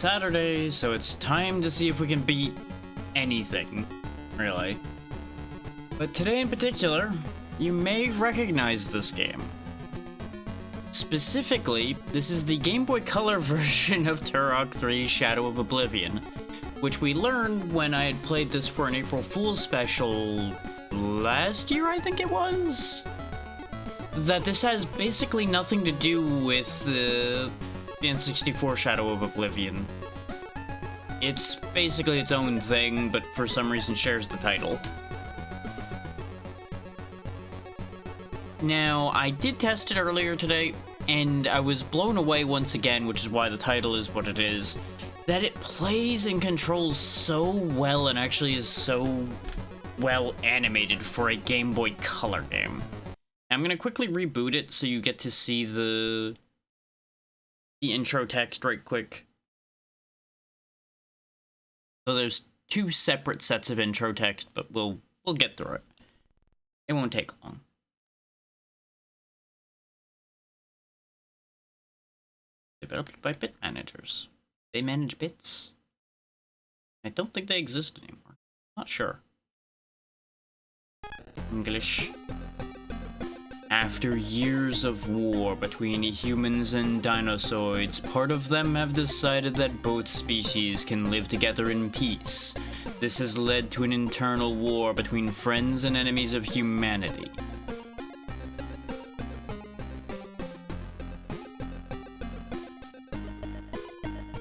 Saturday, so it's time to see if we can beat anything, really. But today in particular, you may recognize this game. Specifically, this is the Game Boy Color version of Turok 3 Shadow of Oblivion, which we learned when I had played this for an April Fool's special last year, I think it was? That this has basically nothing to do with the N64 Shadow of Oblivion. It's basically its own thing, but for some reason shares the title. Now, I did test it earlier today, and I was blown away once again, which is why the title is what it is, that it plays and controls so well and actually is so well animated for a Game Boy Color game. I'm gonna quickly reboot it so you get to see the intro text right quick. So there's two separate sets of intro text, but we'll get through it. It won't take long. Developed by bit managers. They manage bits? I don't think they exist anymore. Not sure. English. After years of war between humans and dinosaurs, part of them have decided that both species can live together in peace. This has led to an internal war between friends and enemies of humanity.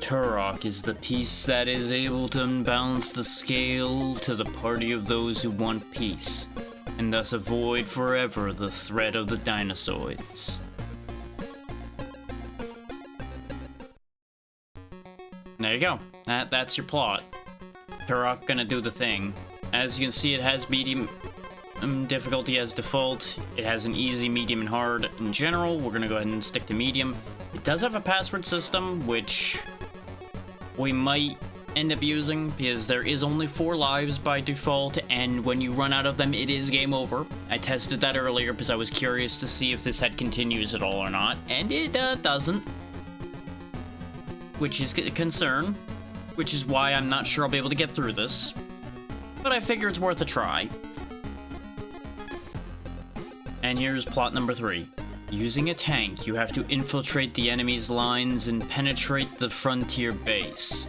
Turok is the piece that is able to unbalance the scale to the party of those who want peace, and thus avoid forever the threat of the dinosaurs. There you go. That's your plot. Turok gonna do the thing. As you can see, it has medium difficulty as default. It has an easy, medium, and hard in general. We're gonna go ahead and stick to medium. It does have a password system, which we might end up using, because there is only 4 lives by default, and when you run out of them, it is game over. I tested that earlier because I was curious to see if this had continues at all or not, and it doesn't. Which is a concern, which is why I'm not sure I'll be able to get through this. But I figure it's worth a try. And here's plot number 3. Using a tank, you have to infiltrate the enemy's lines and penetrate the frontier base.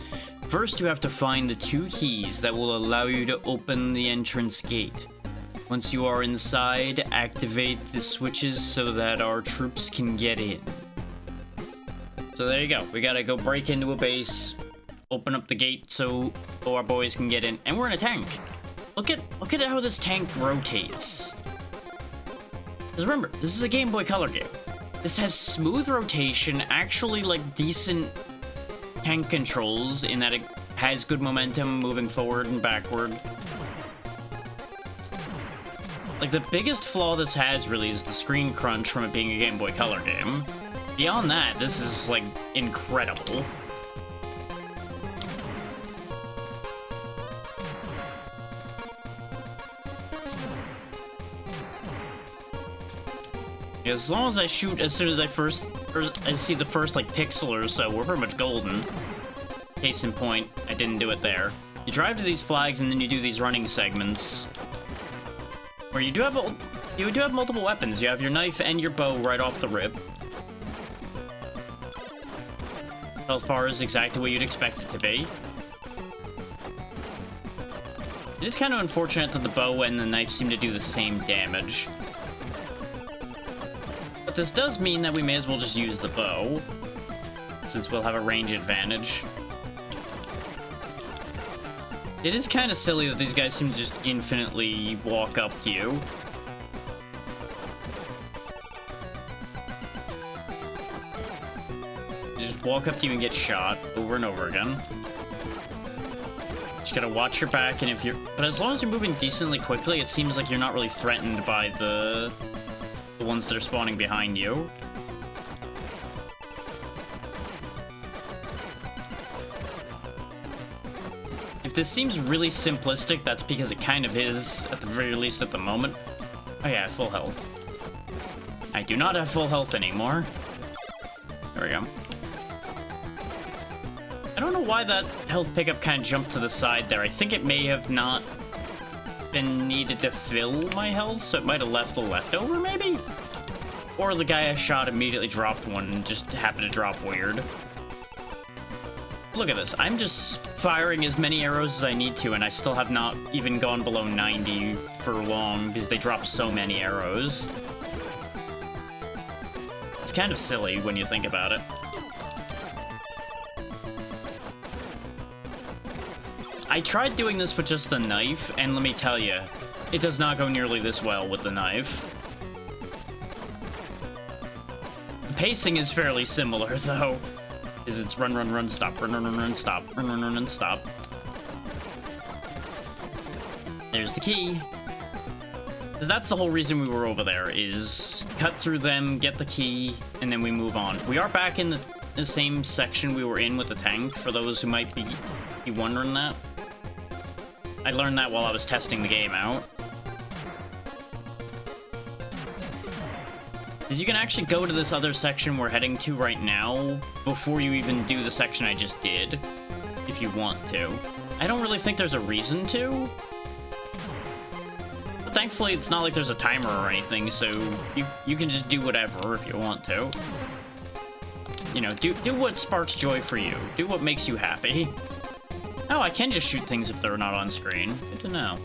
First, you have to find the 2 keys that will allow you to open the entrance gate. Once you are inside, activate the switches so that our troops can get in. So there you go. We gotta go break into a base, open up the gate so our boys can get in, and we're in a tank. Look at how this tank rotates. Because remember, this is a Game Boy Color game. This has smooth rotation, actually like decent tank controls in that it has good momentum moving forward and backward. Like, the biggest flaw this has really is the screen crunch from it being a Game Boy Color game. Beyond that, this is like incredible. As long as I shoot as soon as I see the first like pixel or so, we're pretty much golden. Case in point, I didn't do it there. You drive to these flags and then you do these running segments where you do have multiple weapons. You have your knife and your bow right off the rip. Health bar is exactly what you'd expect it to be. It is kind of unfortunate that the bow and the knife seem to do the same damage. But this does mean that we may as well just use the bow, since we'll have a range advantage. It is kind of silly that these guys seem to just infinitely walk up to you. They just walk up to you and get shot over and over again. Just gotta watch your back, and but as long as you're moving decently quickly, it seems like you're not really threatened by the ones that are spawning behind you. If this seems really simplistic, that's because it kind of is, at the very least at the moment. Oh yeah, full health. I do not have full health anymore. There we go. I don't know know why that health pickup kind of jumped to the side there. I think it may have not been needed to fill my health, so it might have left a leftover, maybe? Or the guy I shot immediately dropped one and just happened to drop weird. Look at this. I'm just firing as many arrows as I need to, and I still have not even gone below 90 for long because they drop so many arrows. It's kind of silly when you think about it. I tried doing this with just the knife, and let me tell you, it does not go nearly this well with the knife. The pacing is fairly similar, though, because it's run, run, run, stop, run, run, run, run, stop, run, run, run, run, stop. There's the key. Because that's the whole reason we were over there, is cut through them, get the key, and then we move on. We are back in the same section we were in with the tank, for those who might be wondering that. I learned that while I was testing the game out. Because you can actually go to this other section we're heading to right now before you even do the section I just did, if you want to. I don't really think there's a reason to. But thankfully, it's not like there's a timer or anything, so you can just do whatever if you want to. You know, do what sparks joy for you. Do what makes you happy. Oh, I can just shoot things if they're not on screen. Good to know.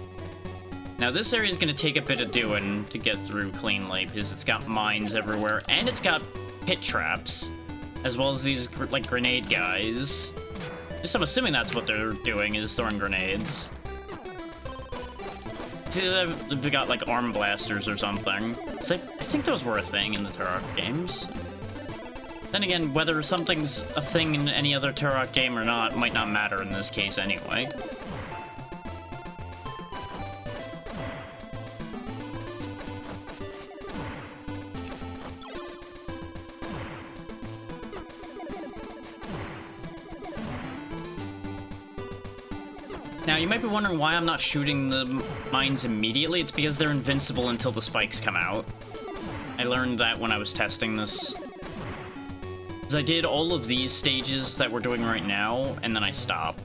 Now, this area is going to take a bit of doing to get through cleanly, because it's got mines everywhere, and it's got pit traps, as well as these, like, grenade guys. At least I'm assuming that's what they're doing, is throwing grenades. See, they've got, like, arm blasters or something. I think those were a thing in the Turok games. Then again, whether something's a thing in any other Turok game or not might not matter in this case anyway. Now, you might be wondering why I'm not shooting the mines immediately. It's because they're invincible until the spikes come out. I learned that when I was testing this. Because I did all of these stages that we're doing right now, and then I stopped.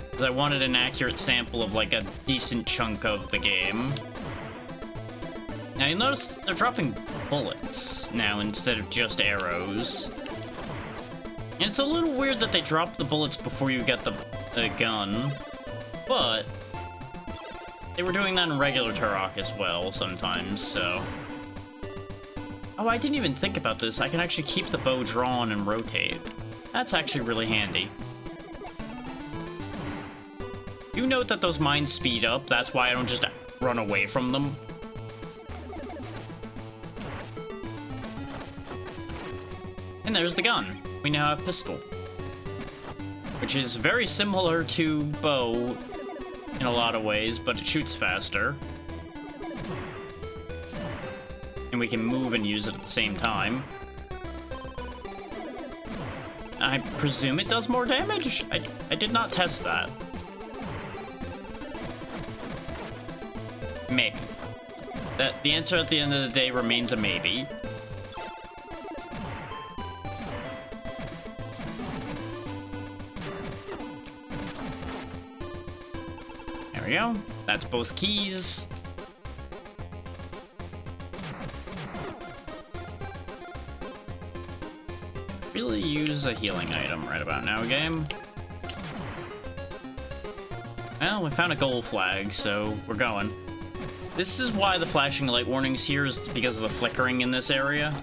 Because I wanted an accurate sample of, like, a decent chunk of the game. Now, you'll notice they're dropping bullets now instead of just arrows. And it's a little weird that they drop the bullets before you get the gun, but they were doing that in regular Turok as well sometimes, so... Oh, I didn't even think about this. I can actually keep the bow drawn and rotate. That's actually really handy. You note that those mines speed up, that's why I don't just run away from them. And there's the gun. We now have pistol. Which is very similar to bow in a lot of ways, but it shoots faster. And we can move and use it at the same time. I presume it does more damage? I did not test that. Maybe. The answer at the end of the day remains a maybe. There we go. That's both keys. Really use a healing item right about now, game. Well, we found a gold flag, so we're going. This is why the flashing light warnings here is because of the flickering in this area.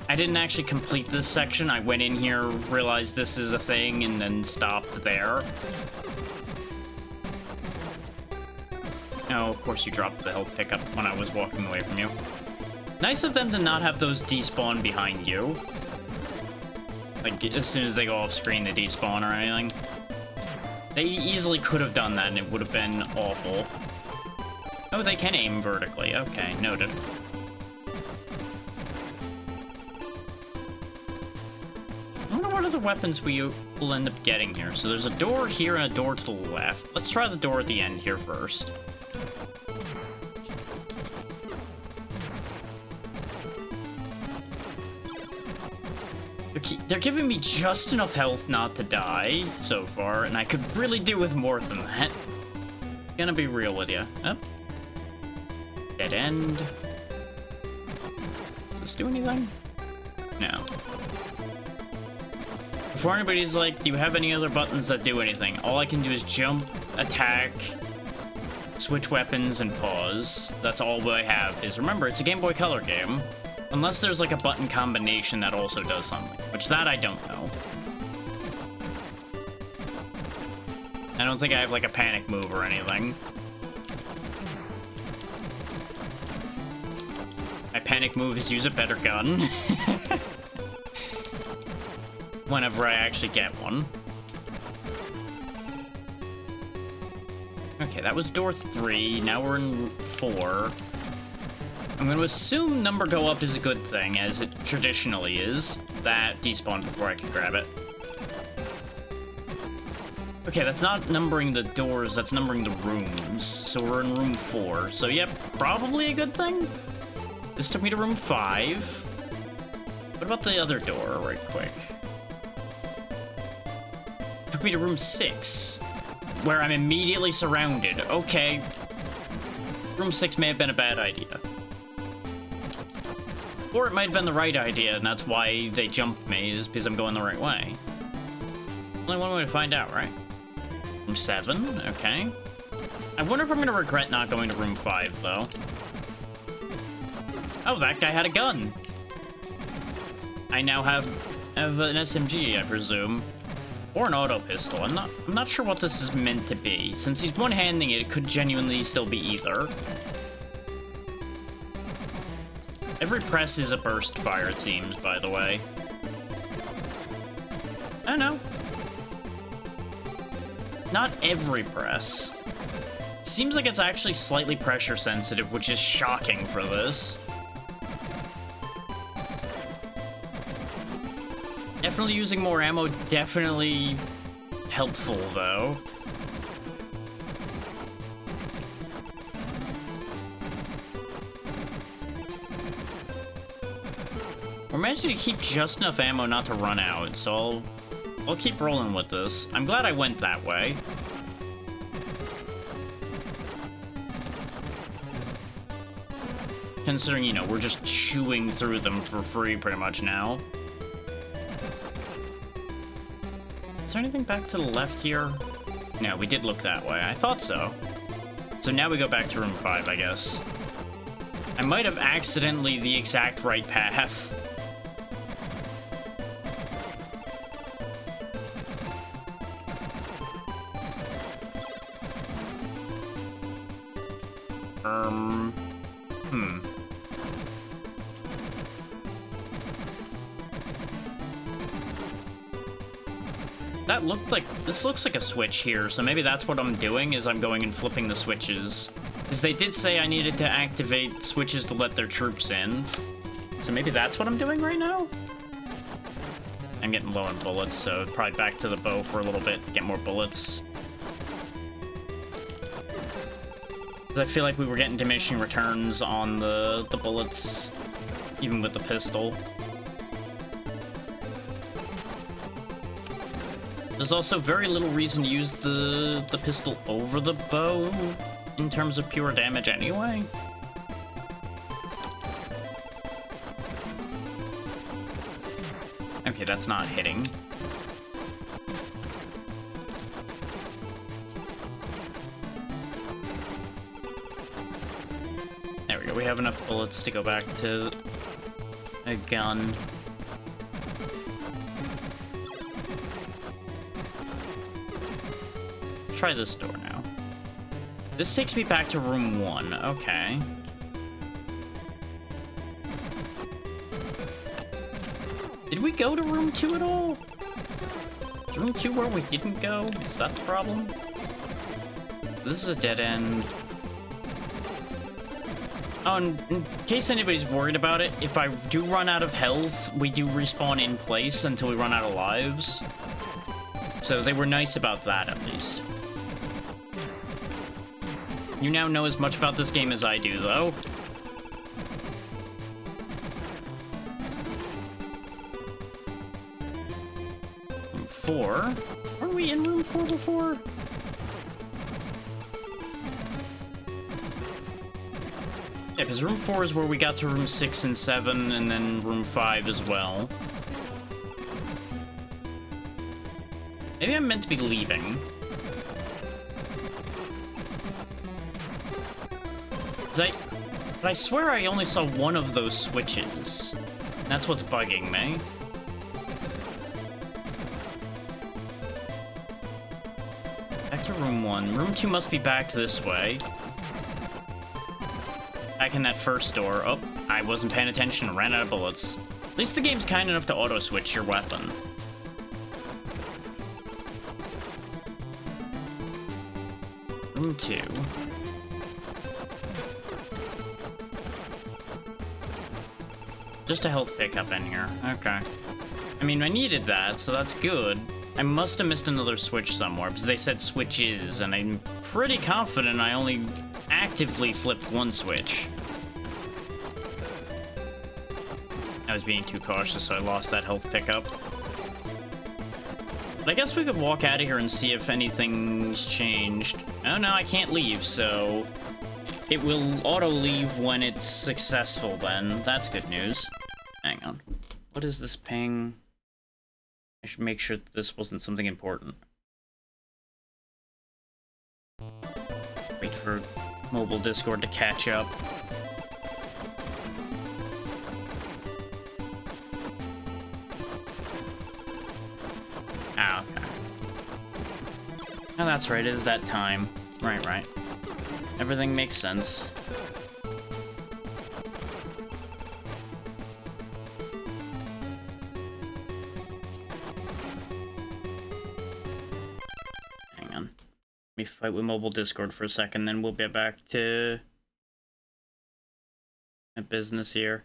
I didn't actually complete this section. I went in here, realized this is a thing, and then stopped there. Oh, of course you dropped the health pickup when I was walking away from you. Nice of them to not have those despawn behind you. Like, as soon as they go off screen, they despawn or anything. They easily could have done that and it would have been awful. Oh, they can aim vertically. Okay, noted. I wonder what other weapons we will end up getting here. So there's a door here and a door to the left. Let's try the door at the end here first. They're giving me just enough health not to die so far, and I could really do with more than that. Gonna be real with you. Oh. Dead end. Does this do anything? No. Before anybody's like, do you have any other buttons that do anything? All I can do is jump, attack, switch weapons, and pause. That's all I have. Is remember, it's a Game Boy Color game. Unless there's like a button combination that also does something. Which that I don't know. I don't think I have like a panic move or anything. My panic move is use a better gun. Whenever I actually get one. Okay, that was door 3. Now we're in 4. I'm going to assume number go up is a good thing, as it traditionally is. That despawned before I could grab it. Okay, that's not numbering the doors, that's numbering the rooms. So we're in room 4. So yep, probably a good thing. This took me to room 5. What about the other door, right quick? Took me to room 6, where I'm immediately surrounded. Okay. Room 6 may have been a bad idea. Or it might have been the right idea, and that's why they jumped me, is because I'm going the right way. Only one way to find out, right? Room 7, okay. I wonder if I'm gonna regret not going to room 5, though. Oh, that guy had a gun. I now have an SMG, I presume. Or an auto pistol. I'm not sure what this is meant to be. Since he's one-handing it, it could genuinely still be either. Every press is a burst fire, it seems, by the way. I don't know. Not every press. Seems like it's actually slightly pressure sensitive, which is shocking for this. Definitely using more ammo, definitely helpful, though. We're managing to keep just enough ammo not to run out, so I'll keep rolling with this. I'm glad I went that way. Considering, you know, we're just chewing through them for free pretty much now. Is there anything back to the left here? No, we did look that way. I thought so. So now we go back to room 5, I guess. I might have accidentally the exact right path. That looked like, this looks like a switch here, so maybe that's what I'm doing, is I'm going and flipping the switches. Because they did say I needed to activate switches to let their troops in. So maybe that's what I'm doing right now? I'm getting low on bullets, so probably back to the bow for a little bit, get more bullets. Because I feel like we were getting diminishing returns on the bullets, even with the pistol. There's also very little reason to use the pistol over the bow in terms of pure damage anyway. Okay, that's not hitting. There we go, we have enough bullets to go back to a gun. Try this door now. This takes me back to room 1. Okay. Did we go to room 2 at all? Is room 2 where we didn't go? Is that the problem? This is a dead end. Oh, and in case anybody's worried about it, if I do run out of health, we do respawn in place until we run out of lives. So they were nice about that, at least. You now know as much about this game as I do, though. 4. Were we in room 4 before? Yeah, because room 4 is where we got to room 6 and 7, and then room 5 as well. Maybe I'm meant to be leaving. But I swear I only saw one of those switches. That's what's bugging me. Back to room 1. Room 2 must be back this way. Back in that first door. Oh, I wasn't paying attention. Ran out of bullets. At least the game's kind enough to auto-switch your weapon. Room 2. Just a health pickup in here. Okay. I mean, I needed that, so that's good. I must have missed another switch somewhere, because they said switches, and I'm pretty confident I only actively flipped one switch. I was being too cautious, so I lost that health pickup. But I guess we could walk out of here and see if anything's changed. Oh no, I can't leave, so it will auto-leave when it's successful then. That's good news. Hang on. What is this ping? I should make sure that this wasn't something important. Wait for mobile Discord to catch up. Ah, okay. Oh, that's right, it is that time. Right. Everything makes sense. Hang on. Let me fight with mobile Discord for a second, then we'll get back to business here.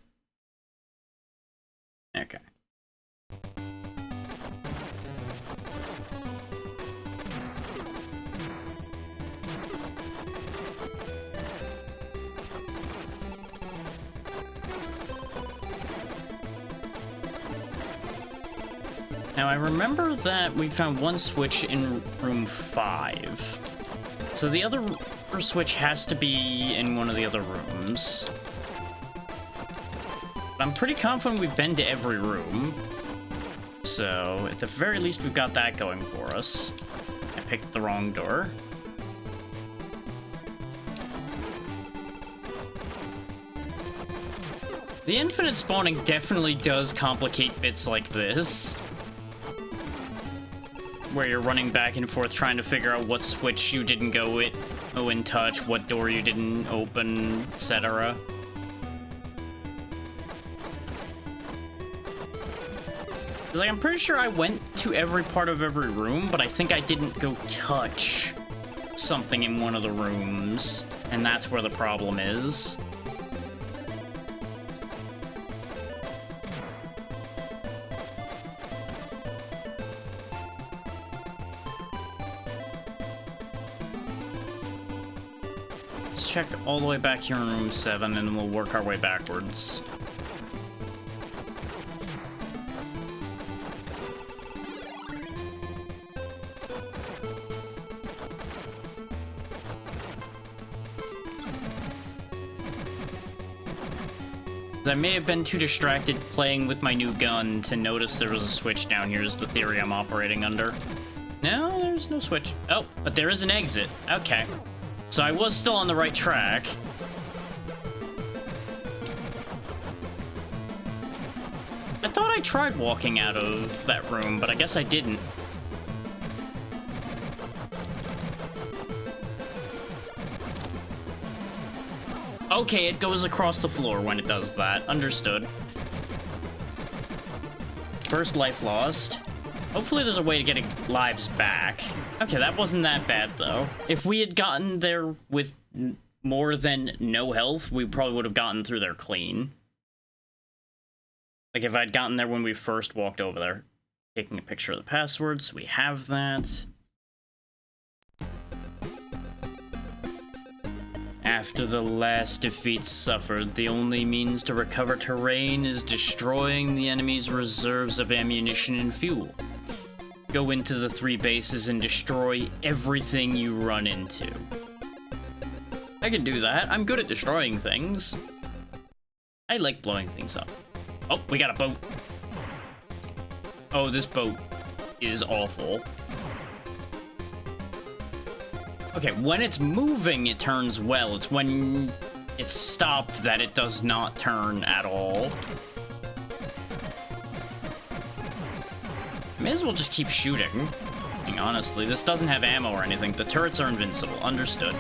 Okay. Now, I remember that we found one switch in room 5. So the other switch has to be in one of the other rooms. But I'm pretty confident we've been to every room. So, at the very least, we've got that going for us. I picked the wrong door. The infinite spawning definitely does complicate bits like this, where you're running back and forth trying to figure out what switch you didn't go in touch, what door you didn't open, etc. Like, I'm pretty sure I went to every part of every room, but I think I didn't go touch something in one of the rooms, and that's where the problem is. Check all the way back here in room 7, and then we'll work our way backwards. I may have been too distracted playing with my new gun to notice there was a switch down here, is the theory I'm operating under. No, there's no switch. Oh, but there is an exit. Okay. So I was still on the right track. I thought I tried walking out of that room, but I guess I didn't. Okay, it goes across the floor when it does that. Understood. First life lost. Hopefully there's a way to get lives back. Okay, that wasn't that bad, though. If we had gotten there with more than no health, we probably would have gotten through there clean. Like, if I'd gotten there when we first walked over there. Taking a picture of the passwords, we have that. After the last defeat suffered, the only means to recover terrain is destroying the enemy's reserves of ammunition and fuel. go into the 3 bases and destroy everything you run into. I can do that. I'm good at destroying things. I like blowing things up. Oh, we got a boat. Oh, this boat is awful. Okay, when it's moving, it turns well. It's when it's stopped that it does not turn at all. I may as well just keep shooting. Honestly, this doesn't have ammo or anything. The turrets are invincible. Understood.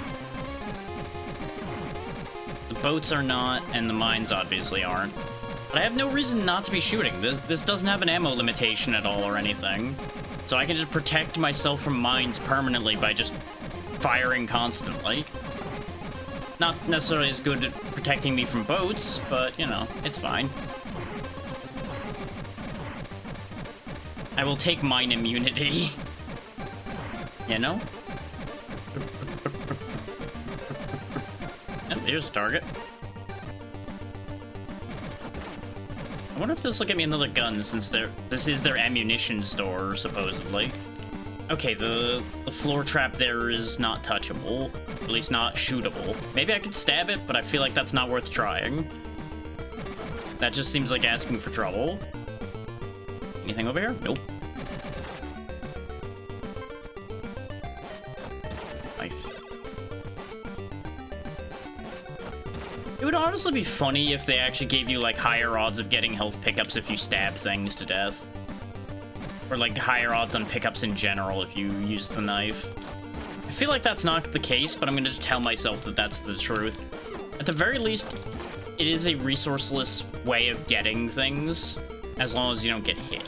The boats are not, and the mines obviously aren't. But I have no reason not to be shooting. This doesn't have an ammo limitation at all or anything. So I can just protect myself from mines permanently by just firing constantly. Not necessarily as good at protecting me from boats, but, you know, it's fine. I will take mine immunity. You know? Oh, here's a target. I wonder if this will get me another gun, since this is their ammunition store, supposedly. Okay, the floor trap there is not touchable. At least not shootable. Maybe I could stab it, but I feel like that's not worth trying. That just seems like asking for trouble. Anything over here? Nope. Knife. It would honestly be funny if they actually gave you, like, higher odds of getting health pickups if you stab things to death. Or, like, higher odds on pickups in general if you use the knife. I feel like that's not the case, but I'm gonna just tell myself that that's the truth. At the very least, it is a resourceless way of getting things, as long as you don't get hit.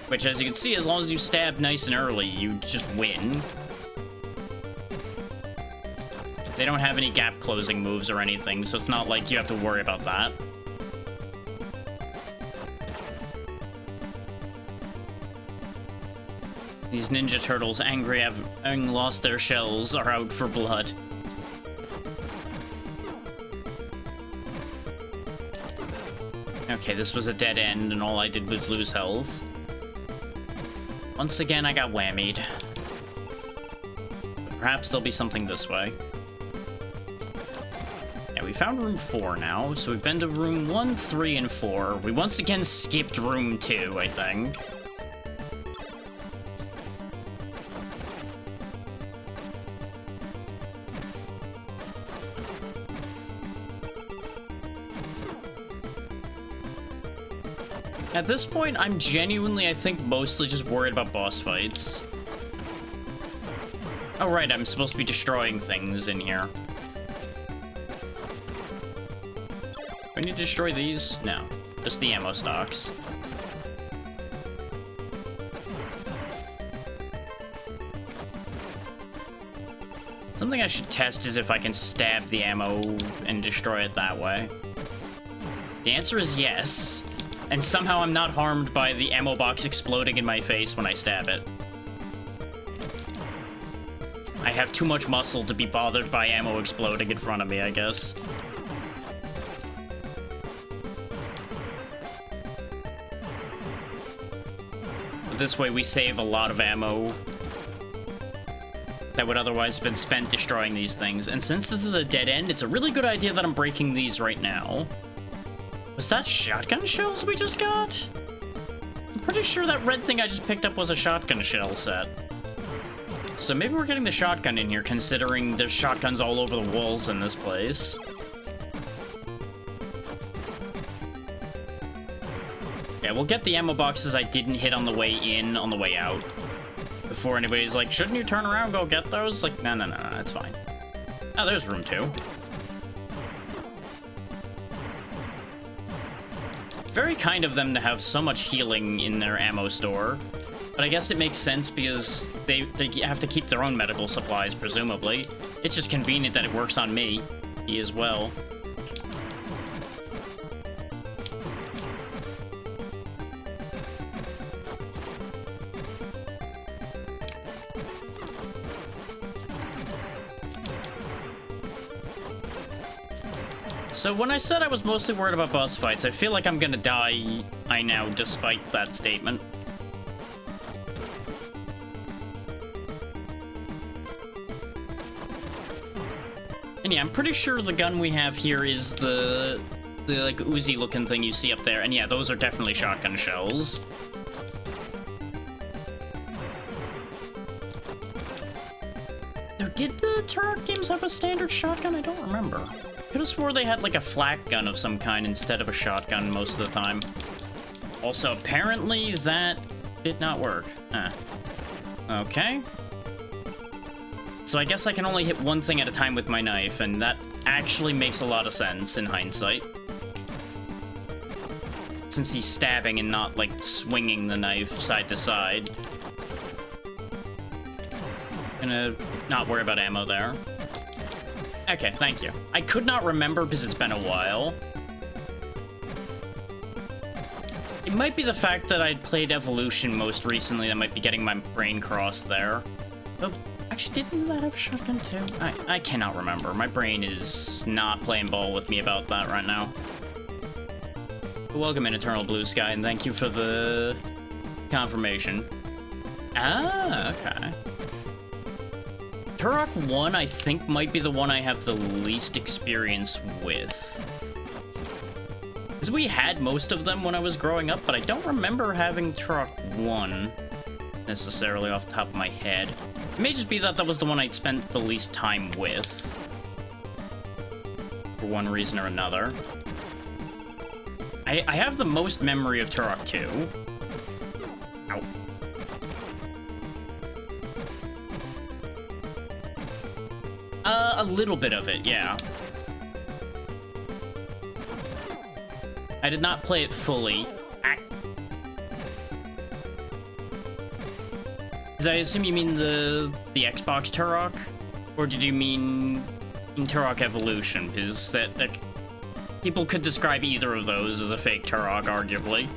Which, as you can see, as long as you stab nice and early, you just win. They don't have any gap closing moves or anything, so it's not like you have to worry about that. These Ninja Turtles, angry having lost their shells, are out for blood. Okay, this was a dead end, and all I did was lose health. Once again, I got whammied. But perhaps there'll be something this way. Yeah, we found room 4 now, so we've been to room 1, 3, and 4. We once again skipped room 2, I think. At this point, I'm genuinely, I think, mostly just worried about boss fights. Oh, right, I'm supposed to be destroying things in here. Do I need to destroy these? No, just the ammo stocks. Something I should test is if I can stab the ammo and destroy it that way. The answer is yes. And somehow I'm not harmed by the ammo box exploding in my face when I stab it. I have too much muscle to be bothered by ammo exploding in front of me, I guess. But this way we save a lot of ammo that would otherwise have been spent destroying these things. And since this is a dead end, it's a really good idea that I'm breaking these right now. Was that shotgun shells we just got? I'm pretty sure that red thing I just picked up was a shotgun shell set. So maybe we're getting the shotgun in here, considering there's shotguns all over the walls in this place. Yeah, we'll get the ammo boxes I didn't hit on the way in, on the way out. Before anybody's like, shouldn't you turn around and go get those? Like, no, it's fine. Oh, there's room 2. Very kind of them to have so much healing in their ammo store. But I guess it makes sense because they have to keep their own medical supplies, presumably. It's just convenient that it works on me as well. So when I said I was mostly worried about boss fights, I feel like I'm gonna die now despite that statement. And yeah, I'm pretty sure the gun we have here is the like Uzi looking thing you see up there. And yeah, those are definitely shotgun shells. Now, did the Turok games have a standard shotgun? I don't remember. Could have swore they had like a flak gun of some kind instead of a shotgun most of the time. Also, apparently that did not work. Okay. So I guess I can only hit one thing at a time with my knife, and that actually makes a lot of sense in hindsight. Since he's stabbing and not, like, swinging the knife side to side. Gonna not worry about ammo there. Okay, thank you. I could not remember because it's been a while. It might be the fact that I'd played Evolution most recently that might be getting my brain crossed there. Oh, actually, didn't that have a shotgun too? I cannot remember. My brain is not playing ball with me about that right now. Welcome in, Eternal Blue Sky, and thank you for the confirmation. Ah, okay. Turok 1, I think, might be the one I have the least experience with. Because we had most of them when I was growing up, but I don't remember having Turok 1 necessarily off the top of my head. It may just be that that was the one I'd spent the least time with. For one reason or another. I have the most memory of Turok 2. Ow. A little bit of it, yeah. I did not play it fully. Because I assume you mean the Xbox Turok? Or did you mean Turok Evolution? Because that people could describe either of those as a fake Turok, arguably.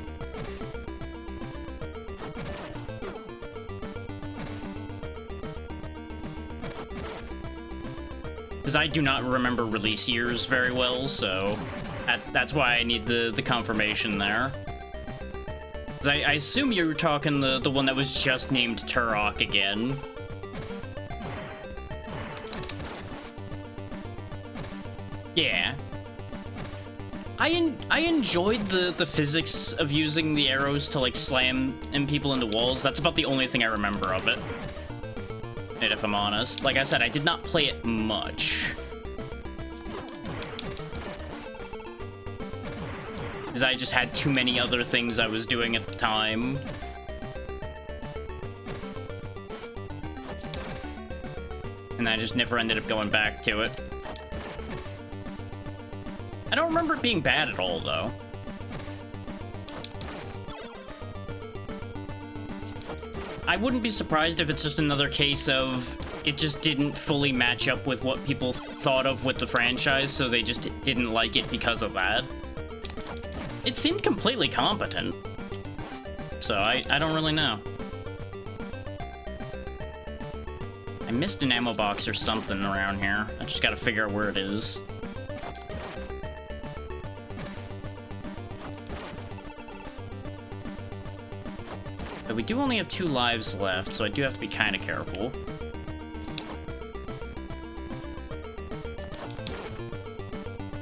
Because I do not remember release years very well, so that's why I need the confirmation there. Because I assume you were talking the one that was just named Turok again. Yeah. I enjoyed the physics of using the arrows to, like, slam people into walls. That's about the only thing I remember of it. And if I'm honest. Like I said, I did not play it much. Because I just had too many other things I was doing at the time. And I just never ended up going back to it. I don't remember it being bad at all, though. I wouldn't be surprised if it's just another case of it just didn't fully match up with what people thought of with the franchise, so they just didn't like it because of that. It seemed completely competent. So I don't really know. I missed an ammo box or something around here. I just gotta figure out where it is. But we do only have 2 lives left, so I do have to be kind of careful.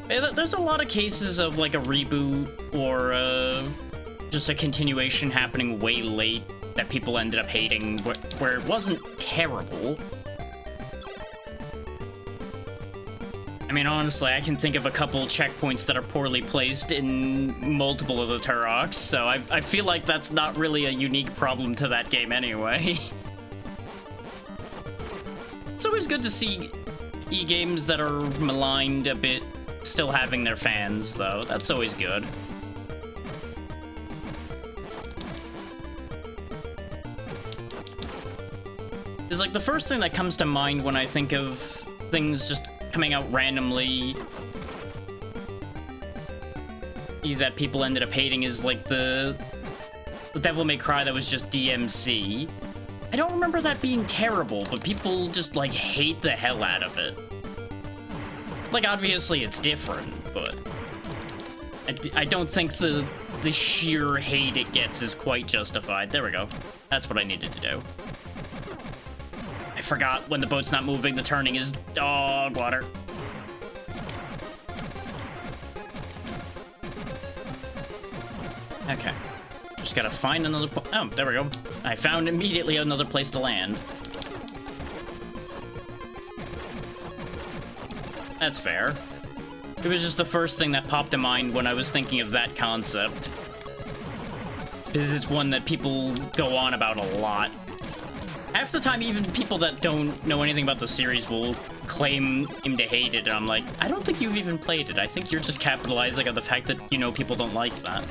There's a lot of cases of, like, a reboot or just a continuation happening way late that people ended up hating, where it wasn't terrible. I mean, honestly, I can think of a couple checkpoints that are poorly placed in multiple of the Turoks, so I feel like that's not really a unique problem to that game anyway. It's always good to see e-games that are maligned a bit still having their fans, though. That's always good. It's like the first thing that comes to mind when I think of things just coming out randomly that people ended up hating is like the Devil May Cry that was just DMC. I don't remember that being terrible, but people just, like, hate the hell out of it. Like, obviously it's different, but I don't think the sheer hate it gets is quite justified. There we go. That's what I needed to do. I forgot when the boat's not moving, the turning is dog water. Okay. Just gotta find another oh, there we go. I found immediately another place to land. That's fair. It was just the first thing that popped to mind when I was thinking of that concept. This is one that people go on about a lot. Half the time, even people that don't know anything about the series will claim him to hate it, and I'm like, I don't think you've even played it. I think you're just capitalizing on the fact that, you know, people don't like that.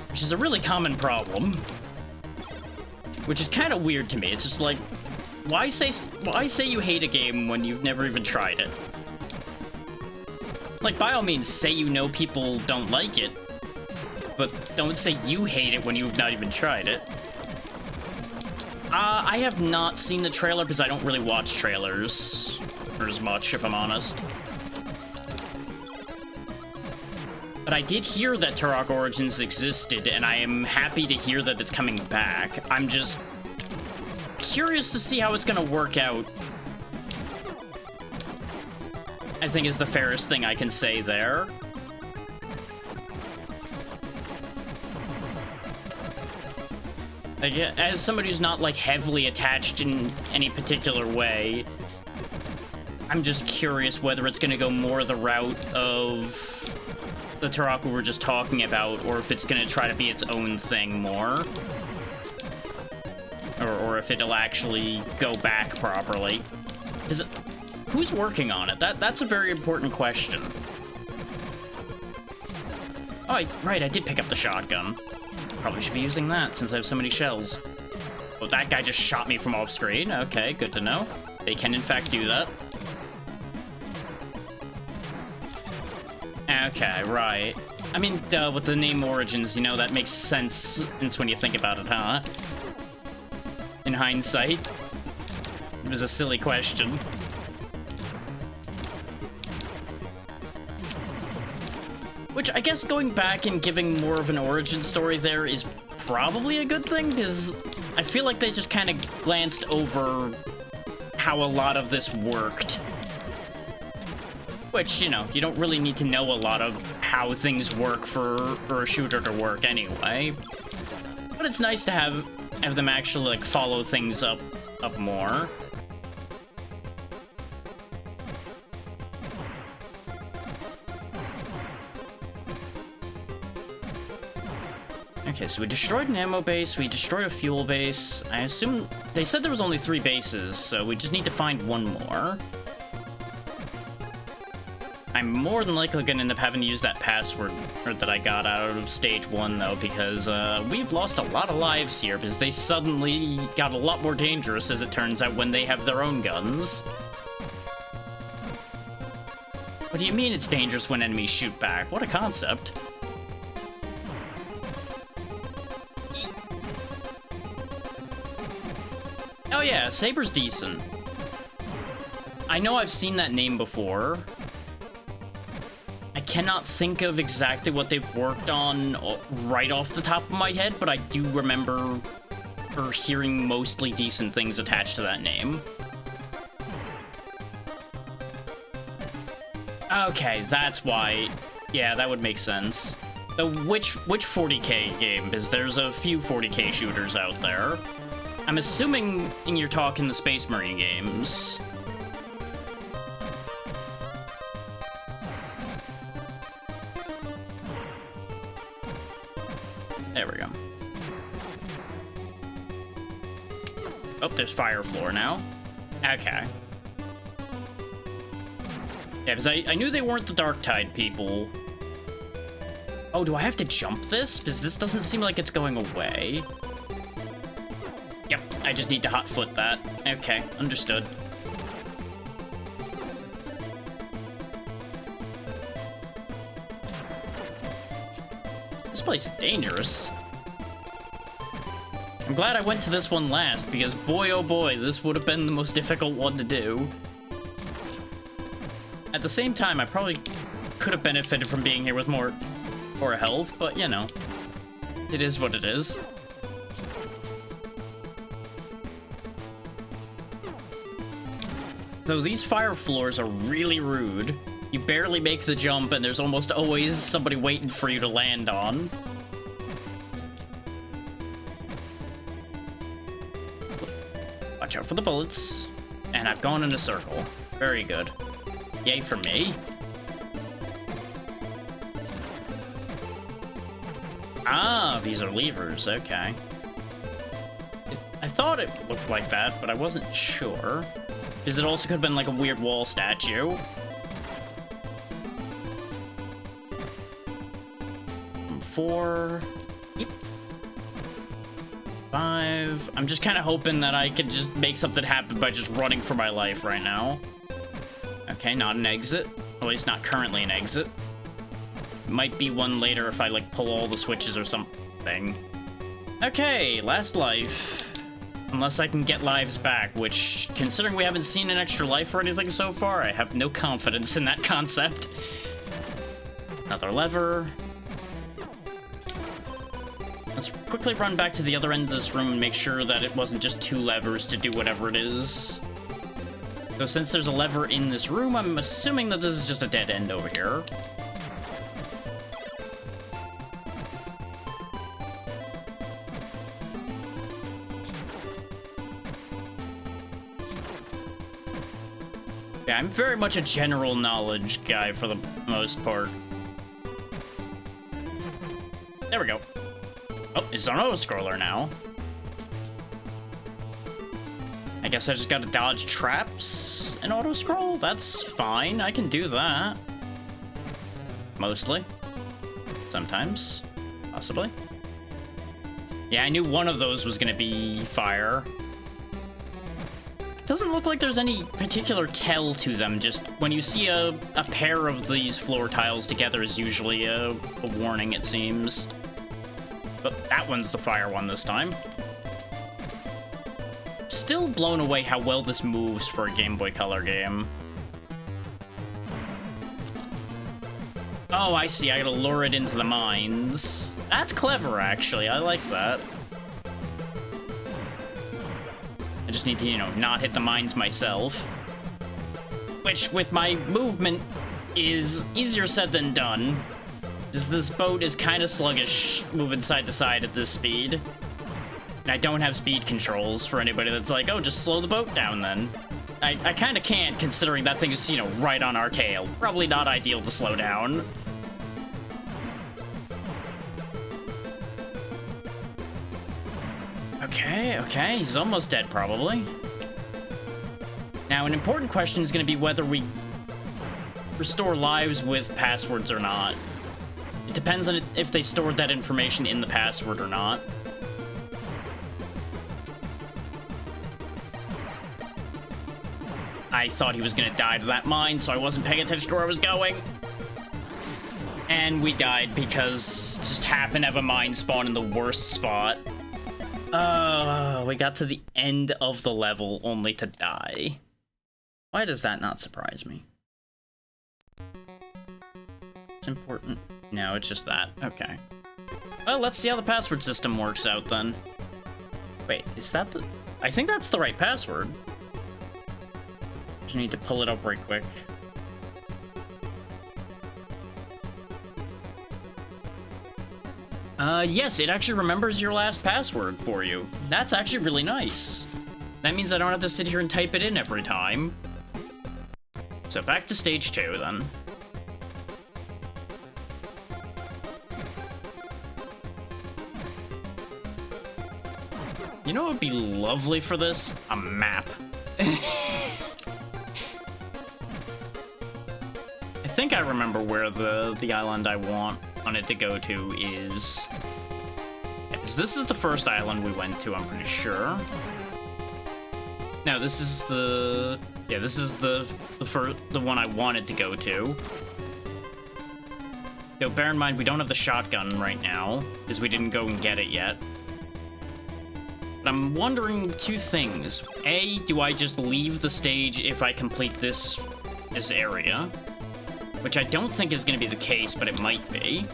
Which is a really common problem. Which is kind of weird to me. It's just like, why say you hate a game when you've never even tried it? Like, by all means, say you know people don't like it, but don't say you hate it when you've not even tried it. I have not seen the trailer because I don't really watch trailers for as much, if I'm honest. But I did hear that Turok Origins existed, and I am happy to hear that it's coming back. I'm just curious to see how it's gonna work out. I think is the fairest thing I can say there. Like, as somebody who's not, like, heavily attached in any particular way, I'm just curious whether it's gonna go more the route of the Turok we were just talking about, or if it's gonna try to be its own thing more. Or if it'll actually go back properly. Who's working on it? That's a very important question. Oh, right, I did pick up the shotgun. Probably should be using that since I have so many shells. Oh, that guy just shot me from off screen. Okay, good to know. They can in fact do that. Okay, right. I mean, with the name Origins, you know, that makes sense when you think about it, huh? In hindsight. It was a silly question. Which, I guess going back and giving more of an origin story there is probably a good thing, because I feel like they just kind of glanced over how a lot of this worked. Which, you know, you don't really need to know a lot of how things work for a shooter to work anyway. But it's nice to have them actually, like, follow things up more. Okay, so we destroyed an ammo base, we destroyed a fuel base. I assume they said there was only 3 bases, so we just need to find one more. I'm more than likely gonna end up having to use that password that I got out of stage 1, though, because we've lost a lot of lives here, because they suddenly got a lot more dangerous, as it turns out, when they have their own guns. What do you mean it's dangerous when enemies shoot back? What a concept. Oh yeah, Saber's decent. I know I've seen that name before. I cannot think of exactly what they've worked on right off the top of my head, but I do remember hearing mostly decent things attached to that name. Okay, that's why. Yeah, that would make sense. So which 40K game? Because there's a few 40K shooters out there. I'm assuming you're talking the Space Marine games. There we go. Oh, there's Fire Floor now. Okay. Yeah, because I knew they weren't the Dark Tide people. Oh, do I have to jump this? Because this doesn't seem like it's going away. Yep, I just need to hot foot that. Okay, understood. This place is dangerous. I'm glad I went to this one last, because boy oh boy, this would have been the most difficult one to do. At the same time, I probably could have benefited from being here with more health, but you know, it is what it is. Though these fire floors are really rude. You barely make the jump, and there's almost always somebody waiting for you to land on. Watch out for the bullets. And I've gone in a circle. Very good. Yay for me. Ah, these are levers. Okay. I thought it looked like that, but I wasn't sure. Because it also could have been like a weird wall statue. 4. Yep. 5. I'm just kind of hoping that I could just make something happen by just running for my life right now. Okay, not an exit. At least not currently an exit. Might be one later if I, like, pull all the switches or something. Okay, last life. Unless I can get lives back, which, considering we haven't seen an extra life or anything so far, I have no confidence in that concept. Another lever. Let's quickly run back to the other end of this room and make sure that it wasn't just 2 levers to do whatever it is. So since there's a lever in this room, I'm assuming that this is just a dead end over here. Yeah, I'm very much a general knowledge guy for the most part. There we go. Oh, it's an auto-scroller now. I guess I just gotta dodge traps and auto-scroll? That's fine, I can do that. Mostly. Sometimes. Possibly. Yeah, I knew one of those was gonna be fire. Doesn't look like there's any particular tell to them, just when you see a pair of these floor tiles together is usually a warning, it seems. But that one's the fire one this time. Still blown away how well this moves for a Game Boy Color game. Oh, I see, I gotta lure it into the mines. That's clever, actually, I like that. I just need to, you know, not hit the mines myself. Which, with my movement, is easier said than done. Because this boat is kind of sluggish, moving side to side at this speed. And I don't have speed controls for anybody that's like, oh, just slow the boat down then. I kind of can't, considering that thing is, you know, right on our tail. Probably not ideal to slow down. Okay, he's almost dead, probably. Now, an important question is going to be whether we restore lives with passwords or not. It depends on if they stored that information in the password or not. I thought he was going to die to that mine, so I wasn't paying attention to where I was going. And we died because just happened to have a mine spawn in the worst spot. We got to the end of the level only to die. Why does that not surprise me? It's important. No, it's just that. Okay. Well, let's see how the password system works out then. Wait, is that the... I think that's the right password. Just need to pull it up right quick. Yes, it actually remembers your last password for you. That's actually really nice. That means I don't have to sit here and type it in every time. So back to stage 2, then. You know what would be lovely for this? A map. I think I remember where the island I want it to go to is. Because this is the first island we went to, I'm pretty sure. No, this is the... Yeah, this is the one I wanted to go to. Yo, bear in mind, we don't have the shotgun right now, because we didn't go and get it yet. But I'm wondering 2 things. A, do I just leave the stage if I complete this area? Which I don't think is going to be the case, but it might be.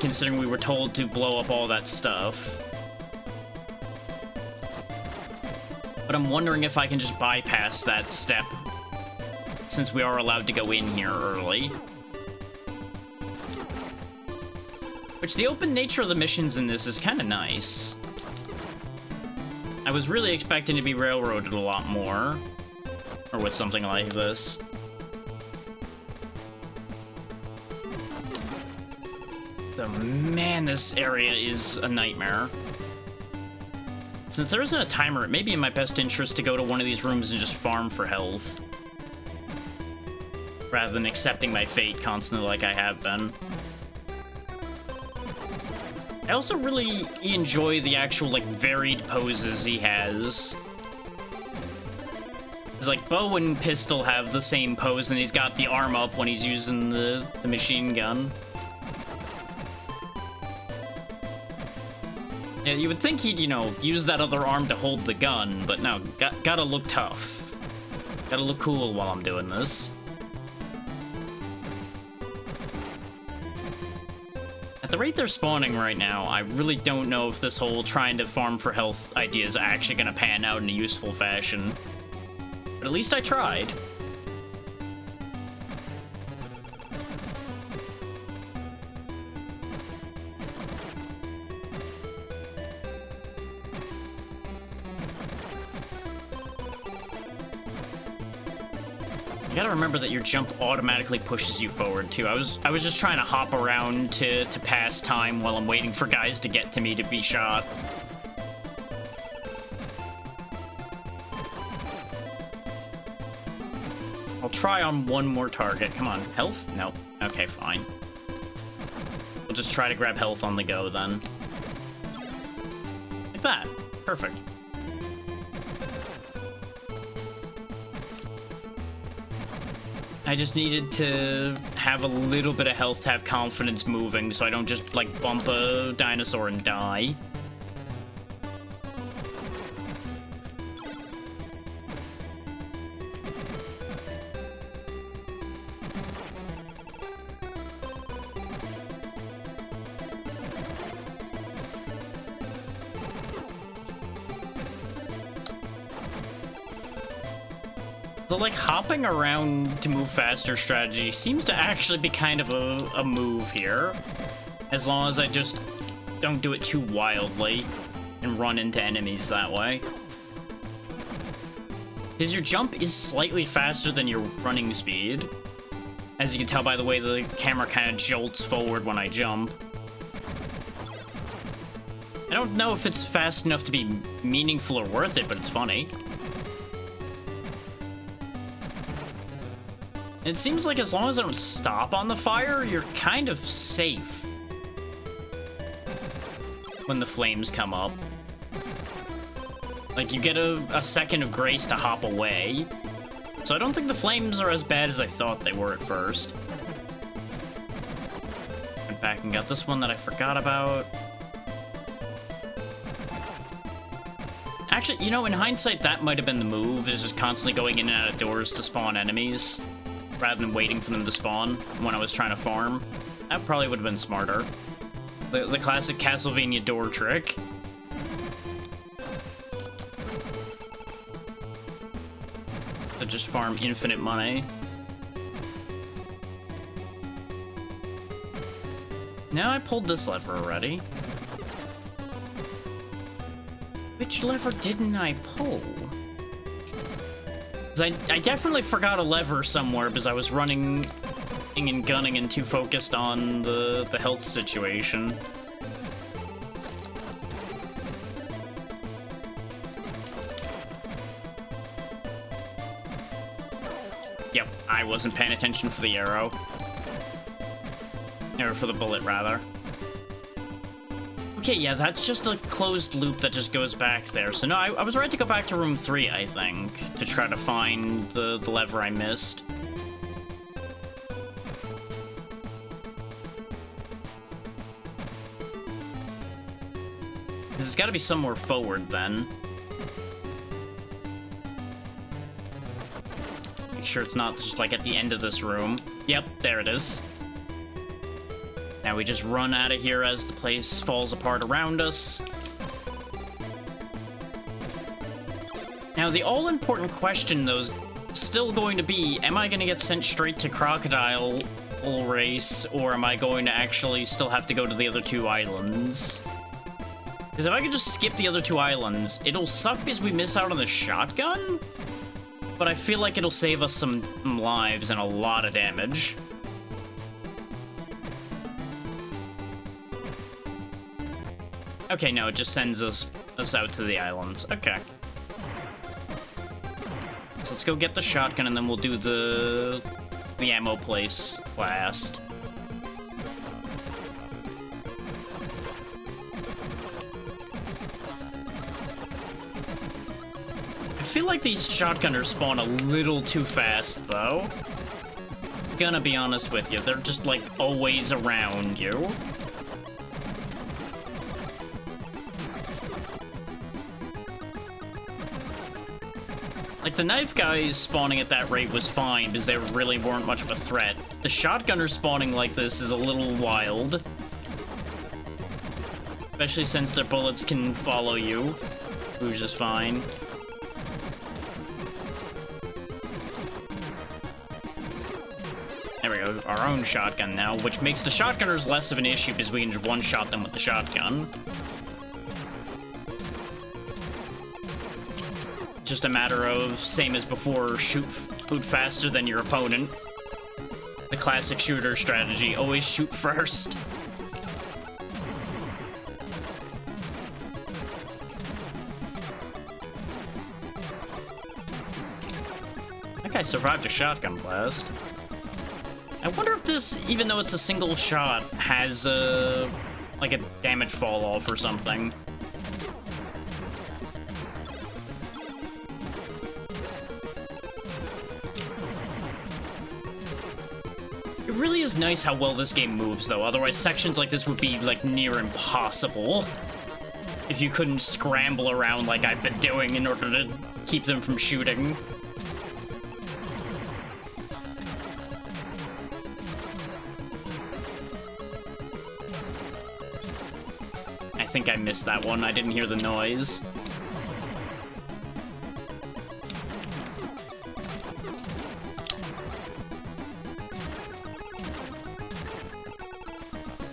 Considering we were told to blow up all that stuff. But I'm wondering if I can just bypass that step since we are allowed to go in here early. Which, the open nature of the missions in this is kind of nice. I was really expecting to be railroaded a lot more. Or with something like this. So, man, this area is a nightmare. Since there isn't a timer, it may be in my best interest to go to one of these rooms and just farm for health. Rather than accepting my fate constantly like I have been. I also really enjoy the actual, like, varied poses he has. It's like, bow and pistol have the same pose, and he's got the arm up when he's using the machine gun. Yeah, you would think he'd, you know, use that other arm to hold the gun, but no, gotta look tough. Gotta look cool while I'm doing this. At the rate they're spawning right now, I really don't know if this whole trying to farm for health idea is actually gonna pan out in a useful fashion. But at least I tried. You gotta remember that your jump automatically pushes you forward, too. I was just trying to hop around to pass time while I'm waiting for guys to get to me to be shot. I'll try on one more target. Come on, health? Nope. Okay, fine. We'll just try to grab health on the go, then. Like that. Perfect. I just needed to have a little bit of health to have confidence moving, so I don't just, like, bump a dinosaur and die. The, like, hopping around to move faster strategy seems to actually be kind of a move here. As long as I just don't do it too wildly and run into enemies that way. Because your jump is slightly faster than your running speed. As you can tell by the way the camera kind of jolts forward when I jump. I don't know if it's fast enough to be meaningful or worth it, but it's funny. It seems like as long as I don't stop on the fire, you're kind of safe when the flames come up. Like, you get a second of grace to hop away. So I don't think the flames are as bad as I thought they were at first. Went back and got this one that I forgot about. Actually, you know, in hindsight, that might have been the move, is just constantly going in and out of doors to spawn enemies, rather than waiting for them to spawn when I was trying to farm. That probably would have been smarter. The classic Castlevania door trick. To just farm infinite money. Now I pulled this lever already. Which lever didn't I pull? I definitely forgot a lever somewhere because I was running and gunning and too focused on the health situation. Yep, I wasn't paying attention for the arrow. Or for the bullet, rather. Okay, yeah, that's just a closed loop that just goes back there. So no, I was right to go back to room 3, I think, to try to find the lever I missed. Because it's got to be somewhere forward, then. Make sure it's not just, like, at the end of this room. Yep, there it is. Now we just run out of here as the place falls apart around us. Now, the all-important question, though, still going to be, am I going to get sent straight to Crocodile Race, or am I going to actually still have to go to the other 2 islands? Because if I could just skip the other 2 islands, it'll suck because we miss out on the shotgun, but I feel like it'll save us some lives and a lot of damage. Okay, no, it just sends us out to the islands. Okay. So let's go get the shotgun, and then we'll do the ammo place last. I feel like these shotgunners spawn a little too fast, though. Gonna be honest with you, they're just, like, always around you. Like, the knife guys spawning at that rate was fine, because they really weren't much of a threat. The shotgunners spawning like this is a little wild. Especially since their bullets can follow you, which is just fine. There we go, our own shotgun now, which makes the shotgunners less of an issue, because we can just one-shot them with the shotgun. Just a matter of, same as before, shoot faster than your opponent. The classic shooter strategy, always shoot first. I think I survived a shotgun blast. I wonder if this, even though it's a single shot, has like a damage fall off or something. It really is nice how well this game moves, though. Otherwise, sections like this would be, like, near impossible if you couldn't scramble around like I've been doing in order to keep them from shooting. I think I missed that one. I didn't hear the noise.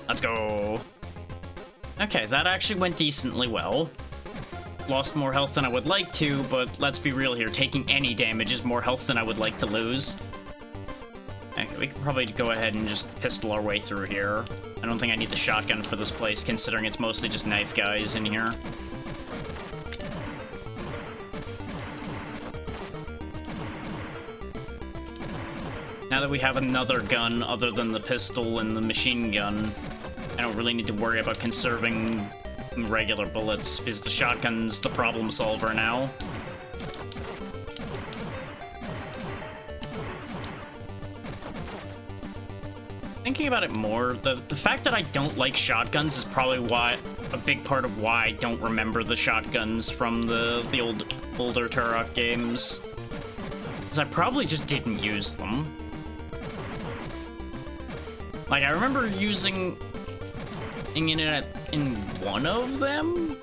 Let's go. Okay, that actually went decently well. Lost more health than I would like to, but let's be real here. Taking any damage is more health than I would like to lose. Okay, we can probably go ahead and just pistol our way through here. I don't think I need the shotgun for this place, considering it's mostly just knife guys in here. Now that we have another gun other than the pistol and the machine gun, I don't really need to worry about conserving regular bullets, because the shotgun's the problem solver now. Thinking about it more, the fact that I don't like shotguns is probably a big part of why I don't remember the shotguns from the older Turok games. Because I probably just didn't use them. Like, I remember using it in one of them,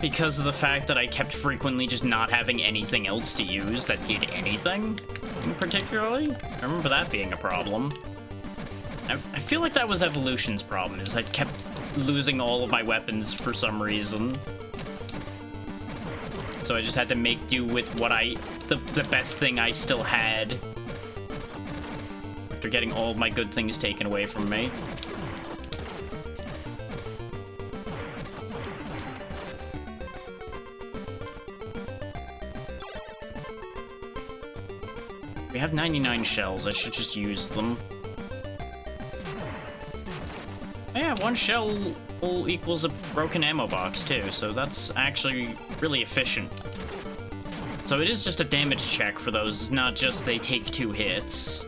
because of the fact that I kept frequently just not having anything else to use that did anything, particularly. I remember that being a problem. I feel like that was Evolution's problem, is I kept losing all of my weapons for some reason. So I just had to make do with what the best thing I still had, after getting all of my good things taken away from me. We have 99 shells, I should just use them. Yeah, one shell equals a broken ammo box too, so that's actually really efficient. So it is just a damage check for those, not just they take 2 hits.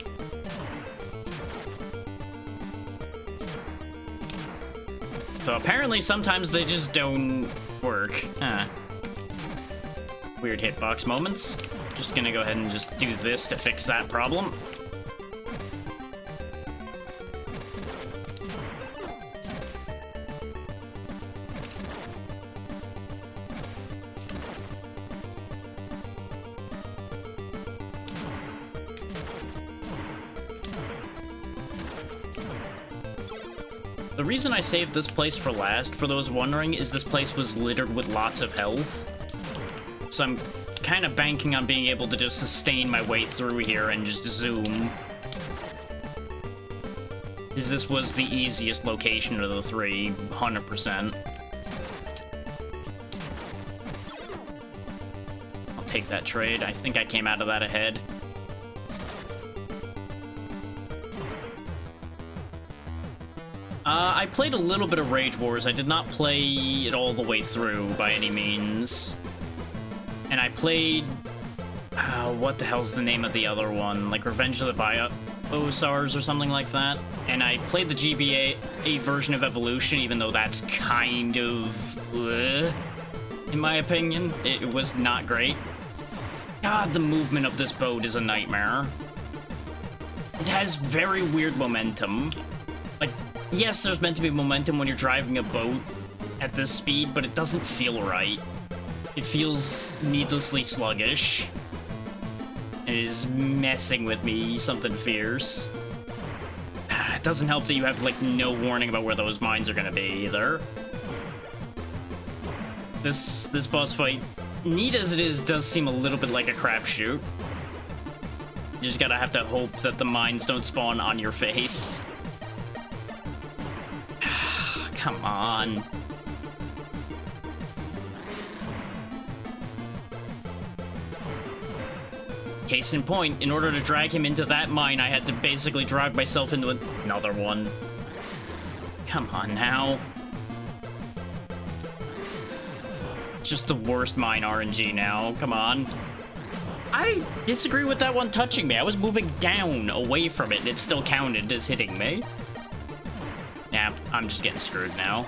So apparently sometimes they just don't work. Weird hitbox moments. Just gonna go ahead and just do this to fix that problem. The reason I saved this place for last, for those wondering, is this place was littered with lots of health. So I'm kind of banking on being able to just sustain my way through here and just zoom. Because this was the easiest location of the three, 100%. I'll take that trade. I think I came out of that ahead. I played a little bit of Rage Wars. I did not play it all the way through by any means. And I played... what the hell's the name of the other one? Like Revenge of the Biosars or something like that. And I played the GBA version of Evolution, even though that's kind of... in my opinion. It was not great. God, the movement of this boat is a nightmare. It has very weird momentum. Like, yes, there's meant to be momentum when you're driving a boat at this speed, but it doesn't feel right. It feels needlessly sluggish. It is messing with me, something fierce. It doesn't help that you have, like, no warning about where those mines are gonna be, either. This boss fight, neat as it is, does seem a little bit like a crapshoot. You just gotta have to hope that the mines don't spawn on your face. Come on. Case in point, in order to drag him into that mine, I had to basically drag myself into another one. Come on now. It's just the worst mine RNG now. Come on. I disagree with that one touching me. I was moving down away from it, and it still counted as hitting me. Yeah, I'm just getting screwed now.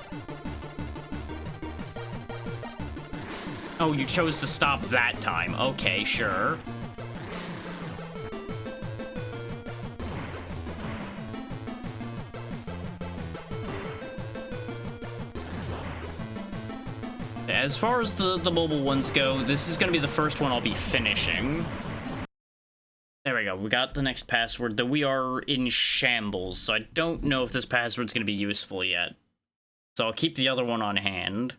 Oh, you chose to stop that time. Okay, sure. As far as the mobile ones go, this is going to be the first one I'll be finishing. There we go. We got the next password, though we are in shambles, so I don't know if this password's going to be useful yet. So I'll keep the other one on hand.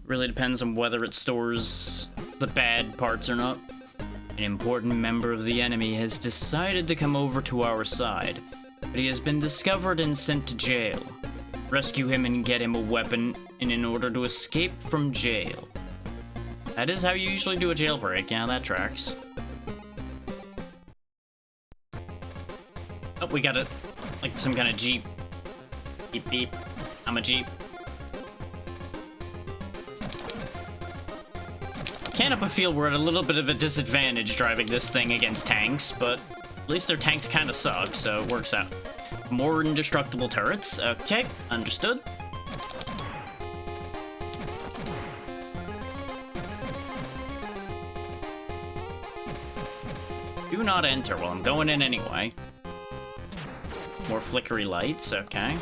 Really depends on whether it stores the bad parts or not. An important member of the enemy has decided to come over to our side, but he has been discovered and sent to jail. Rescue him and get him a weapon in order to escape from jail. That is how you usually do a jailbreak. Yeah, that tracks. Oh, we got it. Like some kind of jeep. Beep, beep. I'm a jeep. Can't help but feel we're at a little bit of a disadvantage driving this thing against tanks, but at least their tanks kind of suck, so it works out. More indestructible turrets. Okay, understood. Do not enter. Well, I'm going in anyway. More flickery lights. Okay.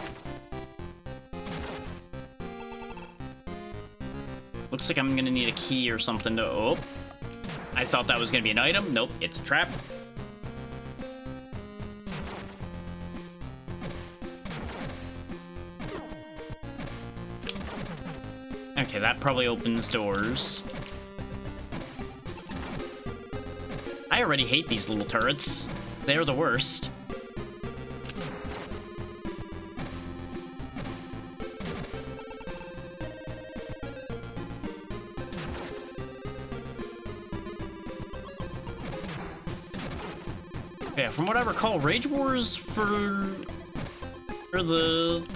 Looks like I'm gonna need a key or something to... Oh. I thought that was gonna be an item. Nope, it's a trap. Okay, that probably opens doors. I already hate these little turrets. They're the worst. Yeah, from what I recall, Rage Wars for the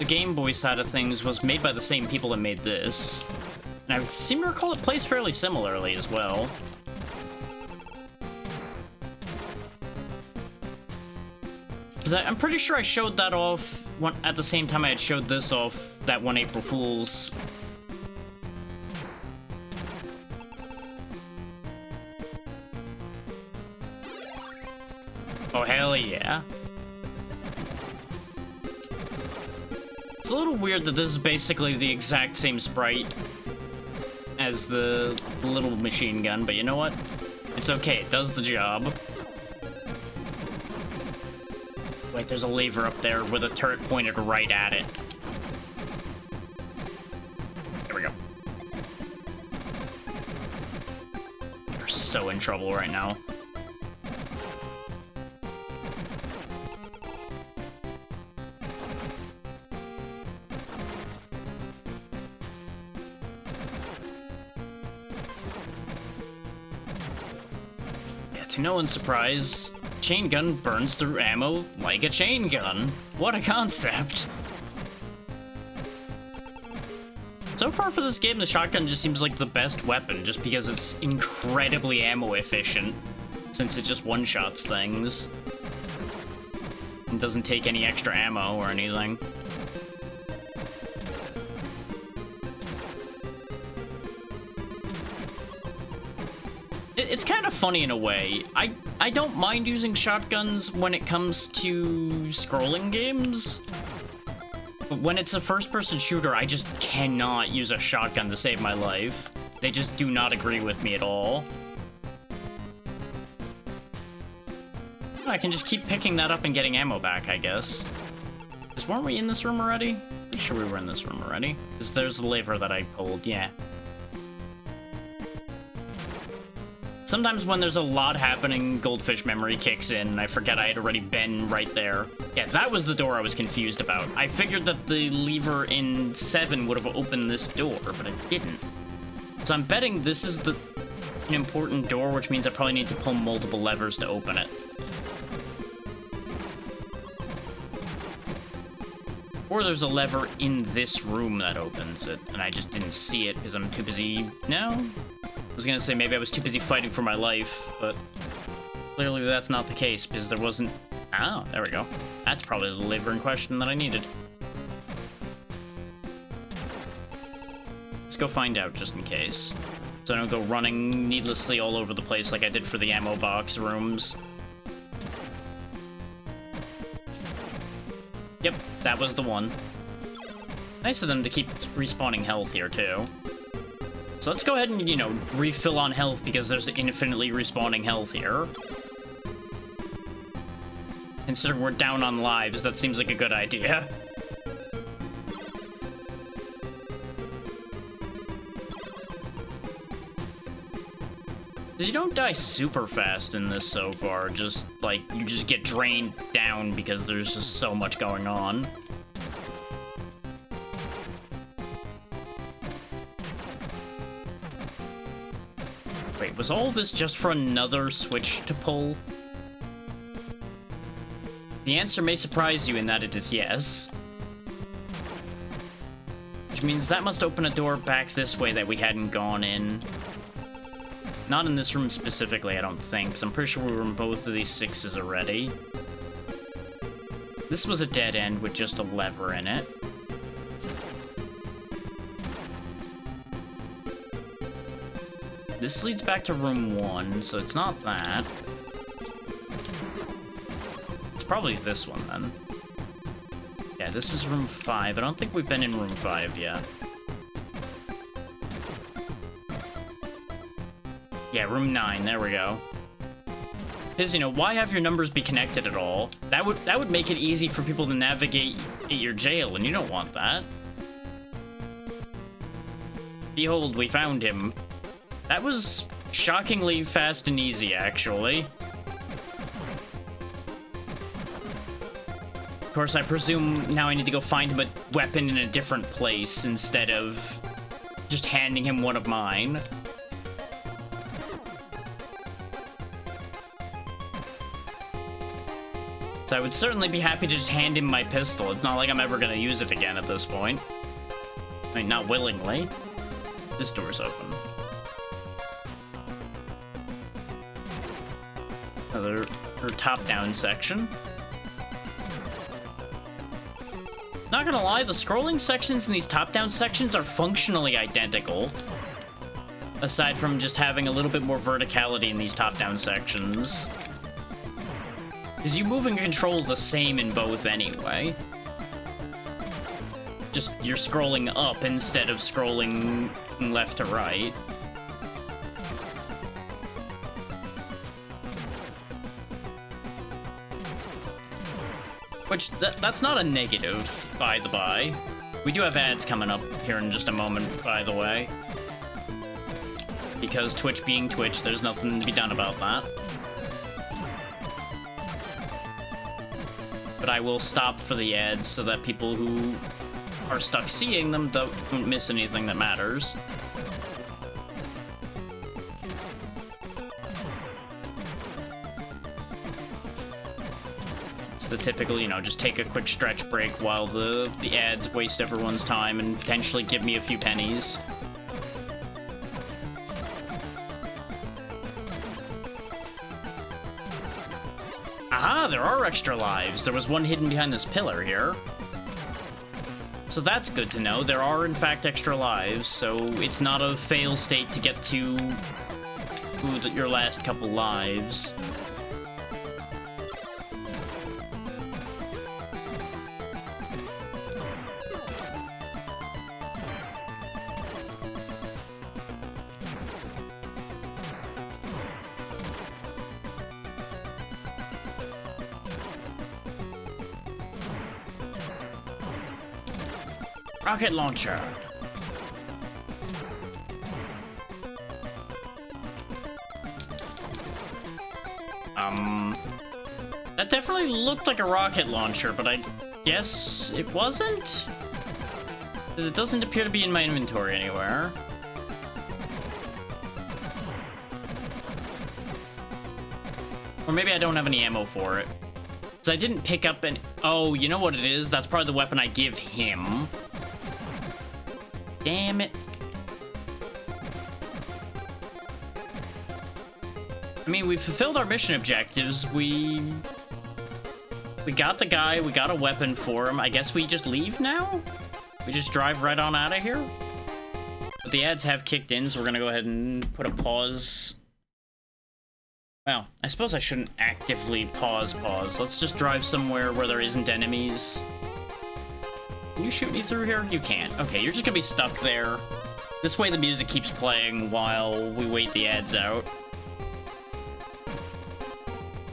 Game Boy side of things was made by the same people that made this. And I seem to recall it plays fairly similarly as well. Because I'm pretty sure I showed that off at the same time I had showed this off that one April Fool's. Oh, hell yeah. It's a little weird that this is basically the exact same sprite as the little machine gun, but you know what? It's okay, it does the job. Wait, there's a lever up there with a turret pointed right at it. There we go. We're so in trouble right now. To no one's surprise, chain gun burns through ammo like a chain gun. What a concept. So far for this game, the shotgun just seems like the best weapon, just because it's incredibly ammo efficient, since it just one-shots things. And doesn't take any extra ammo or anything. It's kind of funny in a way. I don't mind using shotguns when it comes to scrolling games. But when it's a first-person shooter, I just cannot use a shotgun to save my life. They just do not agree with me at all. I can just keep picking that up and getting ammo back, I guess. Because weren't we in this room already? Pretty sure we were in this room already. Because there's the lever that I pulled, yeah. Sometimes when there's a lot happening, Goldfish memory kicks in, and I forget I had already been right there. Yeah, that was the door I was confused about. I figured that the lever in 7 would have opened this door, but it didn't. So I'm betting this is an important door, which means I probably need to pull multiple levers to open it. Or there's a lever in this room that opens it, and I just didn't see it because I'm too busy. No? I was gonna say maybe I was too busy fighting for my life, but clearly that's not the case because there wasn't. Oh, there we go. That's probably the lever in question that I needed. Let's go find out just in case, so I don't go running needlessly all over the place like I did for the ammo box rooms. Yep, that was the one. Nice of them to keep respawning health here too. So let's go ahead and, you know, refill on health because there's infinitely respawning health here. Considering we're down on lives, that seems like a good idea. You don't die super fast in this so far, just, like, you just get drained down because there's just so much going on. Wait, was all this just for another switch to pull? The answer may surprise you in that it is yes. Which means that must open a door back this way that we hadn't gone in. Not in this room specifically, I don't think, because I'm pretty sure we were in both of these 6s already. This was a dead end with just a lever in it. This leads back to room 1, so it's not that. It's probably this one, then. Yeah, this is room 5. I don't think we've been in room 5 yet. Yeah, room 9, there we go. Because, you know, why have your numbers be connected at all? That would make it easy for people to navigate your jail, and you don't want that. Behold, we found him. That was shockingly fast and easy, actually. Of course, I presume now I need to go find him a weapon in a different place instead of just handing him one of mine. So I would certainly be happy to just hand him my pistol. It's not like I'm ever gonna use it again at this point. I mean, not willingly. This door's open. Another top-down section. Not gonna lie, the scrolling sections in these top-down sections are functionally identical. Aside from just having a little bit more verticality in these top-down sections. Because you move and control the same in both anyway. Just you're scrolling up instead of scrolling left to right. Which, that's not a negative, by the by. We do have ads coming up here in just a moment, by the way. Because Twitch being Twitch, there's nothing to be done about that. But I will stop for the ads so that people who are stuck seeing them don't miss anything that matters. It's the typical, you know, just take a quick stretch break while the ads waste everyone's time and potentially give me a few pennies. Aha, there are extra lives. There was one hidden behind this pillar here. So that's good to know. There are, in fact, extra lives, so it's not a fail state to get to your last couple lives. Rocket launcher. That definitely looked like a rocket launcher, but I guess it wasn't? Because it doesn't appear to be in my inventory anywhere. Or maybe I don't have any ammo for it. Because I didn't pick up an... Oh, you know what it is? That's probably the weapon I give him. Damn it. I mean, we fulfilled our mission objectives. We got the guy, we got a weapon for him. I guess we just leave now? We just drive right on out of here? But the ads have kicked in, so we're gonna go ahead and put a pause. Well, I suppose I shouldn't actively pause. Let's just drive somewhere where there isn't enemies. Can you shoot me through here? You can't. Okay, you're just gonna be stuck there. This way the music keeps playing while we wait the ads out.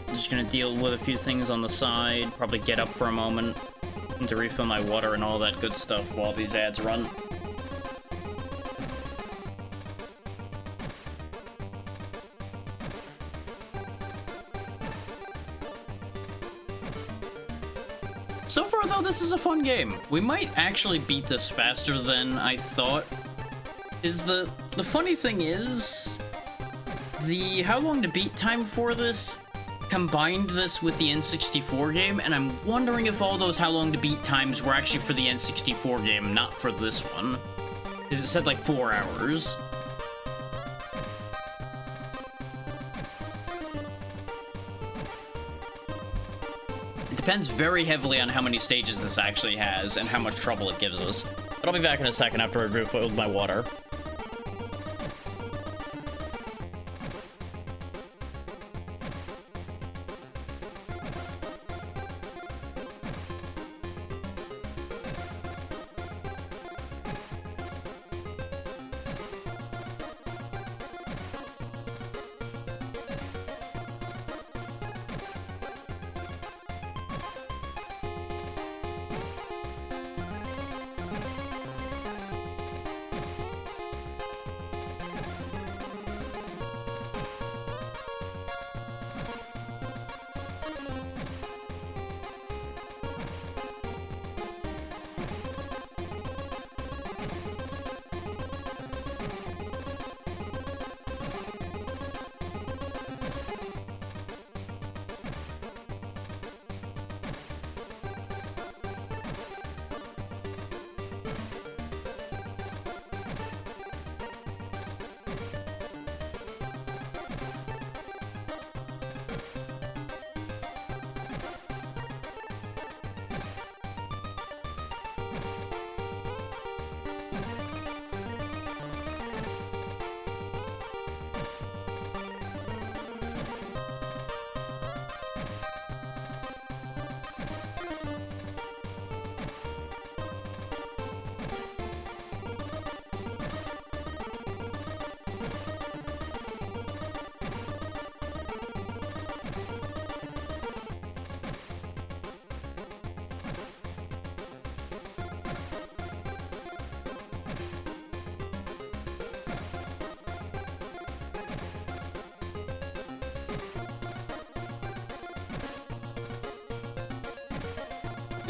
I'm just gonna deal with a few things on the side, probably get up for a moment, and to refill my water and all that good stuff while these ads run. So far, though, this is a fun game. We might actually beat this faster than I thought. The funny thing is, the how long to beat time for this combined this with the N64 game, and I'm wondering if all those how long to beat times were actually for the N64 game, not for this one. Because it said like 4 hours. It depends very heavily on how many stages this actually has and how much trouble it gives us. But I'll be back in a second after I've refilled my water.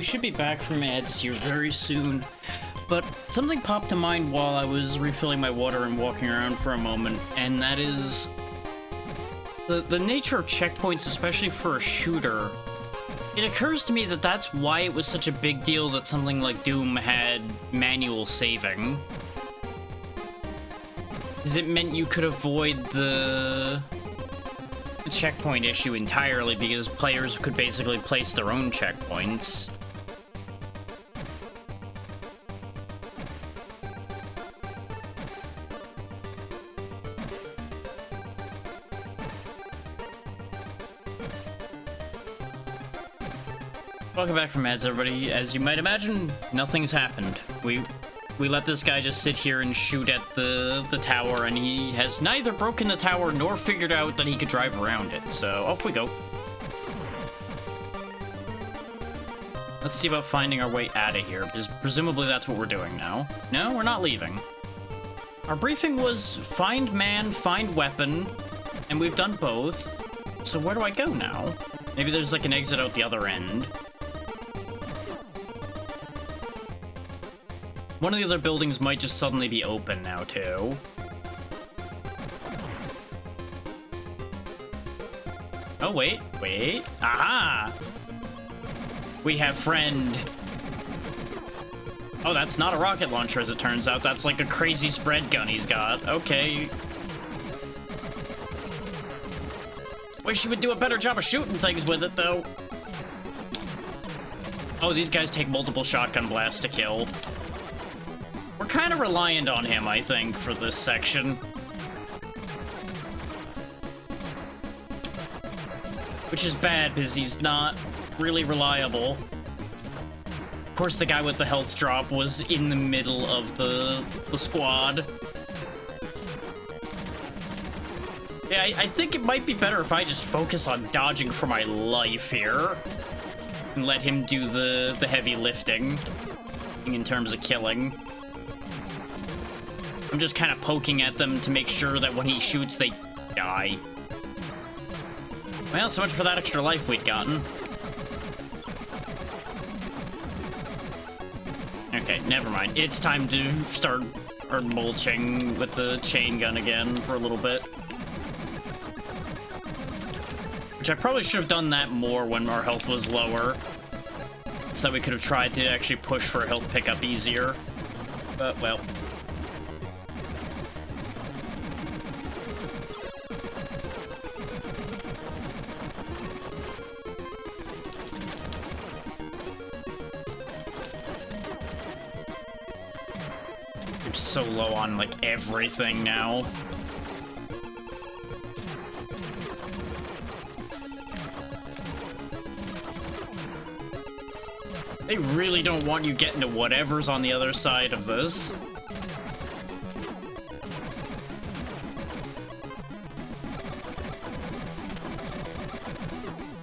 We should be back from ads here very soon, but something popped to mind while I was refilling my water and walking around for a moment, and that is the nature of checkpoints, especially for a shooter. It occurs to me that that's why it was such a big deal that something like Doom had manual saving. Because it meant you could avoid the checkpoint issue entirely, because players could basically place their own checkpoints. Welcome back from ads, everybody. As you might imagine, nothing's happened. We let this guy just sit here and shoot at the tower, and he has neither broken the tower nor figured out that he could drive around it, so off we go. Let's see about finding our way out of here, because presumably that's what we're doing now. No, we're not leaving. Our briefing was find man, find weapon, and we've done both. So where do I go now? Maybe there's like an exit out the other end. One of the other buildings might just suddenly be open now, too. Oh, wait. Aha! We have friend. Oh, that's not a rocket launcher, as it turns out. That's like a crazy spread gun he's got. Okay. Wish he would do a better job of shooting things with it, though. Oh, these guys take multiple shotgun blasts to kill. We're kind of reliant on him, I think, for this section. Which is bad, because he's not really reliable. Of course, the guy with the health drop was in the middle of the squad. Yeah, I think it might be better if I just focus on dodging for my life here. And let him do the heavy lifting in terms of killing. I'm just kind of poking at them to make sure that when he shoots, they die. Well, so much for that extra life we'd gotten. Okay, never mind. It's time to start mulching with the chain gun again for a little bit. Which I probably should have done that more when our health was lower. So we could have tried to actually push for a health pickup easier. But, well. I'm so low on, like, everything now. They really don't want you getting to whatever's on the other side of this.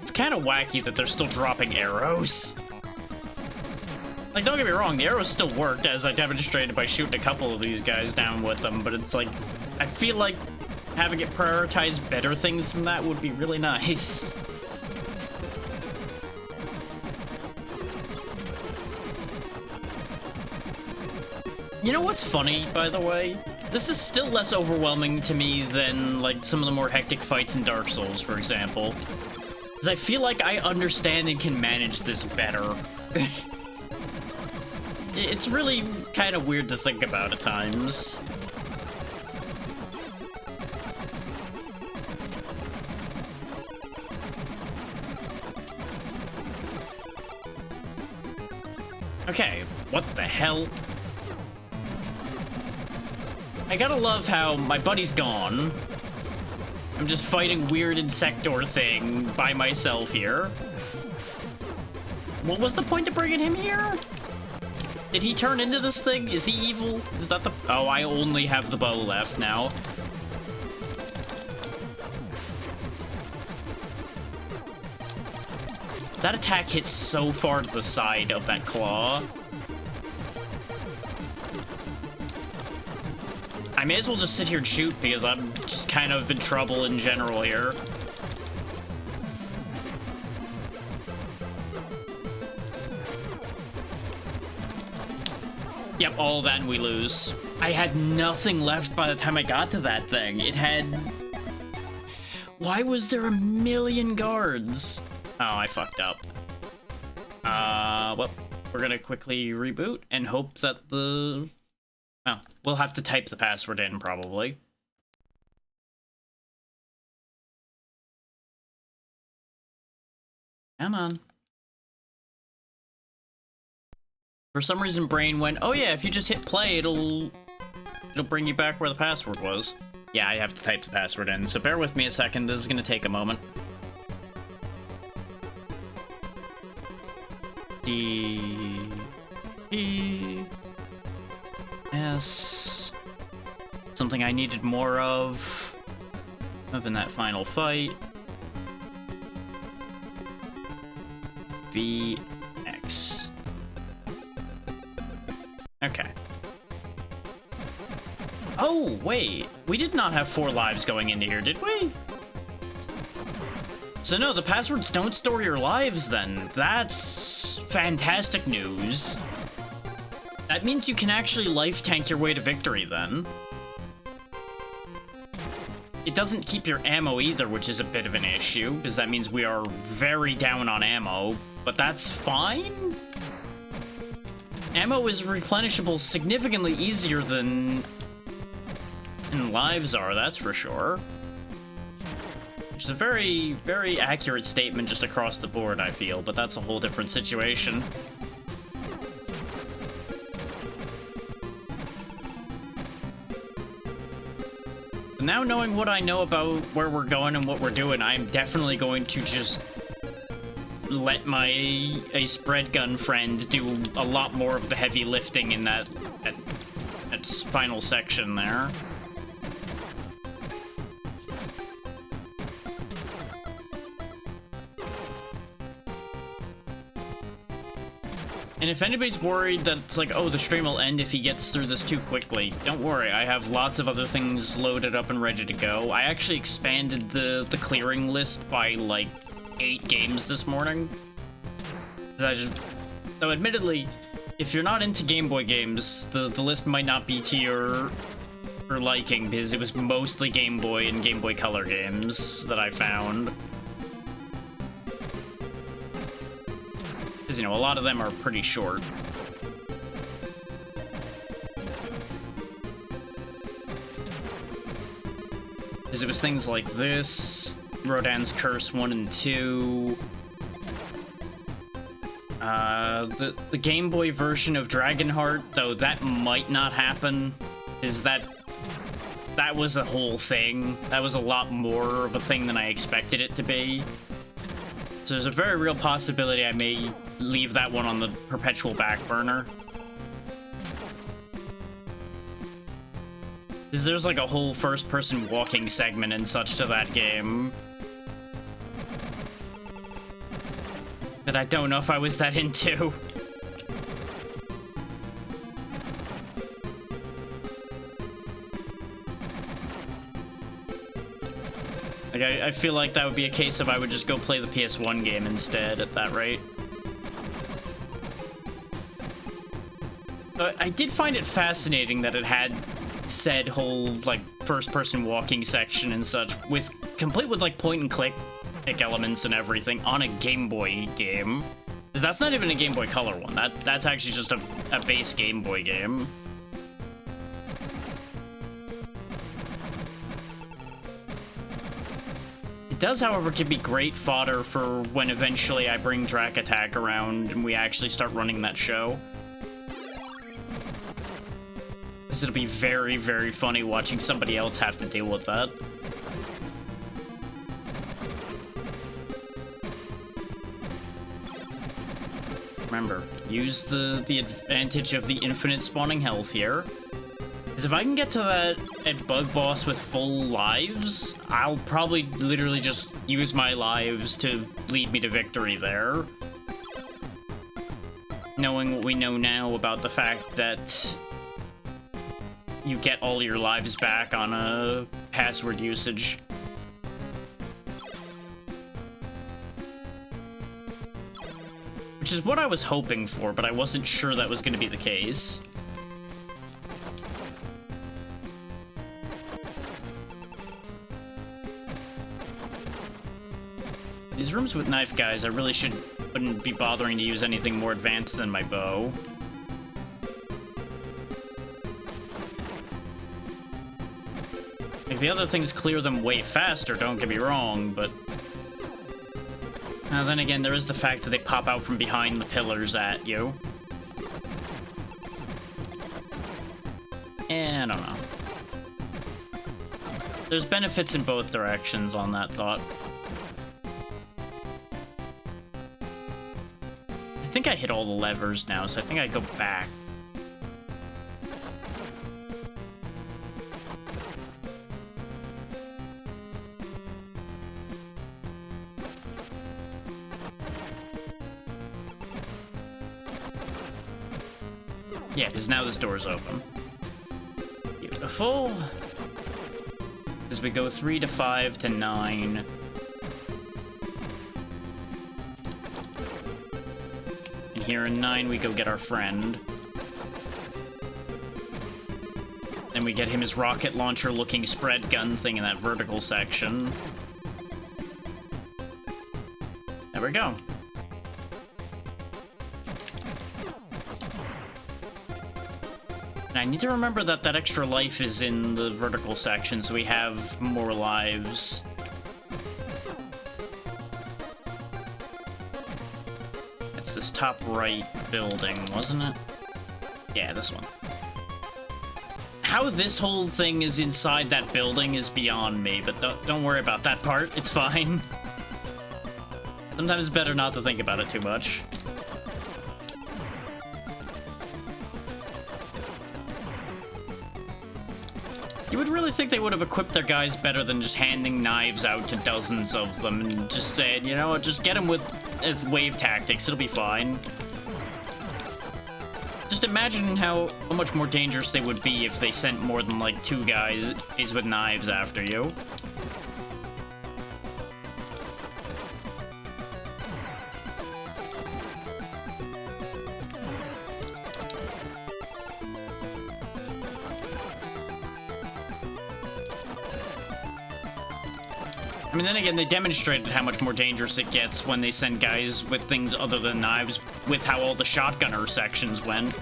It's kind of wacky that they're still dropping arrows. Like, don't get me wrong, the arrows still worked, as I demonstrated by shooting a couple of these guys down with them, but it's like, I feel like having it prioritize better things than that would be really nice. You know what's funny, by the way? This is still less overwhelming to me than, like, some of the more hectic fights in Dark Souls, for example. Because I feel like I understand and can manage this better. It's really kind of weird to think about at times. Okay, what the hell? I gotta love how my buddy's gone. I'm just fighting weird insector thing by myself here. What was the point of bringing him here? Did he turn into this thing? Is he evil? Is that the... Oh, I only have the bow left now. That attack hits so far to the side of that claw. I may as well just sit here and shoot because I'm just kind of in trouble in general here. Yep, all that and we lose. I had nothing left by the time I got to that thing. It had... Why was there a million guards? Oh, I fucked up. Well, we're gonna quickly reboot and hope that the... Oh, we'll have to type the password in, probably. Come on. For some reason, brain went, oh yeah, if you just hit play, it'll bring you back where the password was. Yeah, I have to type the password in, so bear with me a second. This is gonna take a moment. D-E-S... Something I needed more of in that final fight. VX. Okay. Oh, wait. We did not have 4 lives going into here, did we? So no, the passwords don't store your lives then. That's fantastic news. That means you can actually life tank your way to victory then. It doesn't keep your ammo either, which is a bit of an issue, because that means we are very down on ammo, but that's fine? Ammo is replenishable significantly easier than lives are, that's for sure. Which is a very, very accurate statement just across the board, I feel, but that's a whole different situation. Now knowing what I know about where we're going and what we're doing, I'm definitely going to just let my spread gun friend do a lot more of the heavy lifting in that final section there. And if anybody's worried that it's like, oh, the stream will end if he gets through this too quickly, don't worry, I have lots of other things loaded up and ready to go. I actually expanded the clearing list by, like, 8 games this morning. Though admittedly, if you're not into Game Boy games, the list might not be to your liking, because it was mostly Game Boy and Game Boy Color games that I found. Because, you know, a lot of them are pretty short. Because it was things like this, Rodan's Curse 1 and 2, the Game Boy version of Dragonheart, though that might not happen, is that was a whole thing. That was a lot more of a thing than I expected it to be. So there's a very real possibility I may leave that one on the perpetual back burner. Because there's like a whole first-person walking segment and such to that game that I don't know if I was that into. Like, I feel like that would be a case of I would just go play the PS1 game instead at that rate. But I did find it fascinating that it had said whole, like, first-person walking section and such, complete with, like, point-and-click elements and everything on a Game Boy game. Because that's not even a Game Boy Color one. That's actually just a base Game Boy game. It does, however, give me great fodder for when eventually I bring Drac Attack around and we actually start running that show. Because it'll be very, very funny watching somebody else have to deal with that. Remember, use the advantage of the infinite spawning health here. Because if I can get to that bug boss with full lives, I'll probably literally just use my lives to lead me to victory there. Knowing what we know now about the fact that you get all your lives back on a password usage. Which is what I was hoping for, but I wasn't sure that was going to be the case. these rooms with knife guys, I really wouldn't be bothering to use anything more advanced than my bow. Like, the other things clear them way faster, don't get me wrong, but... Now, then again, there is the fact that they pop out from behind the pillars at you. I don't know. There's benefits in both directions on that thought. I think I hit all the levers now, so I think I go back. Yeah, because now this door's open. Beautiful. As we go 3 to 5 to 9. And here in 9 we go get our friend. Then we get him his rocket launcher looking spread gun thing in that vertical section. There we go. I need to remember that that extra life is in the vertical section, so we have more lives. It's this top right building, wasn't it? Yeah, this one. How this whole thing is inside that building is beyond me, but don't worry about that part, it's fine. Sometimes it's better not to think about it too much. You would really think they would have equipped their guys better than just handing knives out to dozens of them and just said, you know what, just get them with wave tactics, it'll be fine. Just imagine how much more dangerous they would be if they sent more than like 2 guys with knives after you. I mean, then again, they demonstrated how much more dangerous it gets when they send guys with things other than knives, with how all the shotgunner sections went.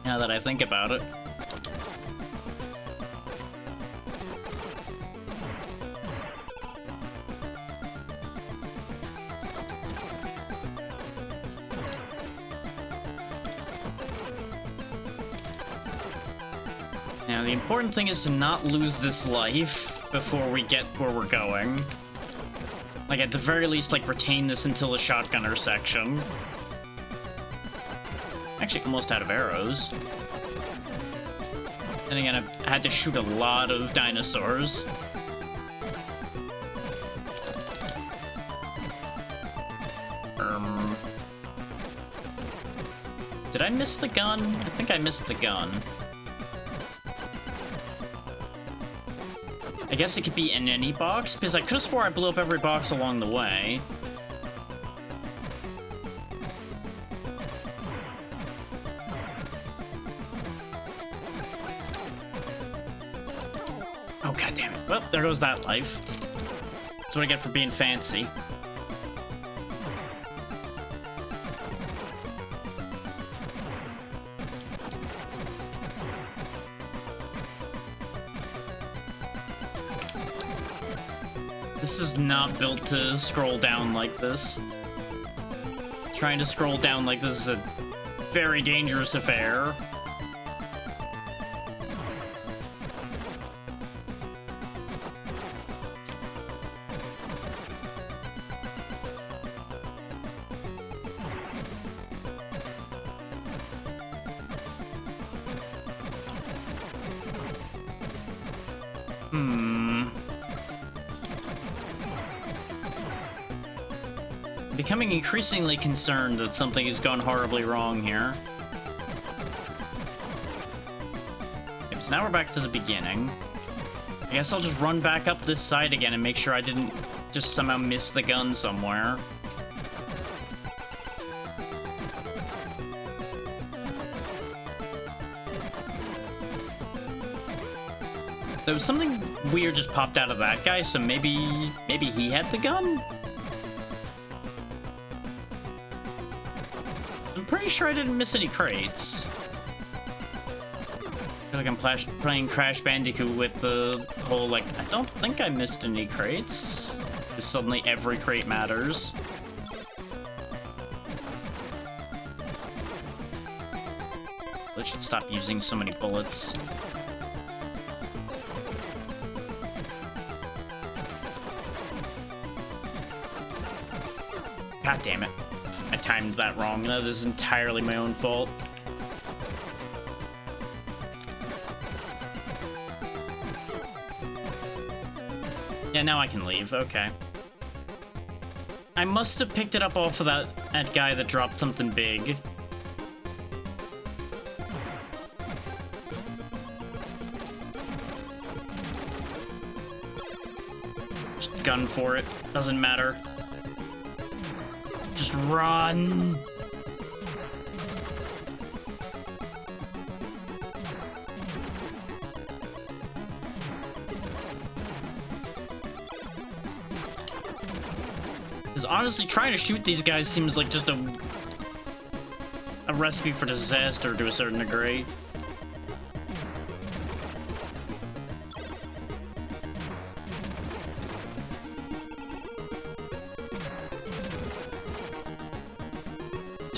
Now that I think about it. Now, the important thing is to not lose this life before we get where we're going. Like, at the very least, like, retain this until the shotgunner section. Actually, almost out of arrows. And again, I had to shoot a lot of dinosaurs. Did I miss the gun? I think I missed the gun. I guess it could be in any box, because I could have swore I blew up every box along the way. Oh, god damn it. Well, there goes that life. That's what I get for being fancy. This is not built to scroll down like this. Trying to scroll down like this is a very dangerous affair. Becoming increasingly concerned that something has gone horribly wrong here. Okay, so now we're back to the beginning. I guess I'll just run back up this side again and make sure I didn't just somehow miss the gun somewhere. There was something weird just popped out of that guy, so maybe he had the gun? I'm pretty sure I didn't miss any crates. I feel like I'm playing Crash Bandicoot with the whole, like, I don't think I missed any crates. Because suddenly every crate matters. I should stop using so many bullets. God damn it. I timed that wrong. No, this is entirely my own fault. Yeah, now I can leave. Okay. I must have picked it up off of that guy that dropped something big. Just gun for it. Doesn't matter. Just run. Because honestly, trying to shoot these guys seems like just a recipe for disaster to a certain degree.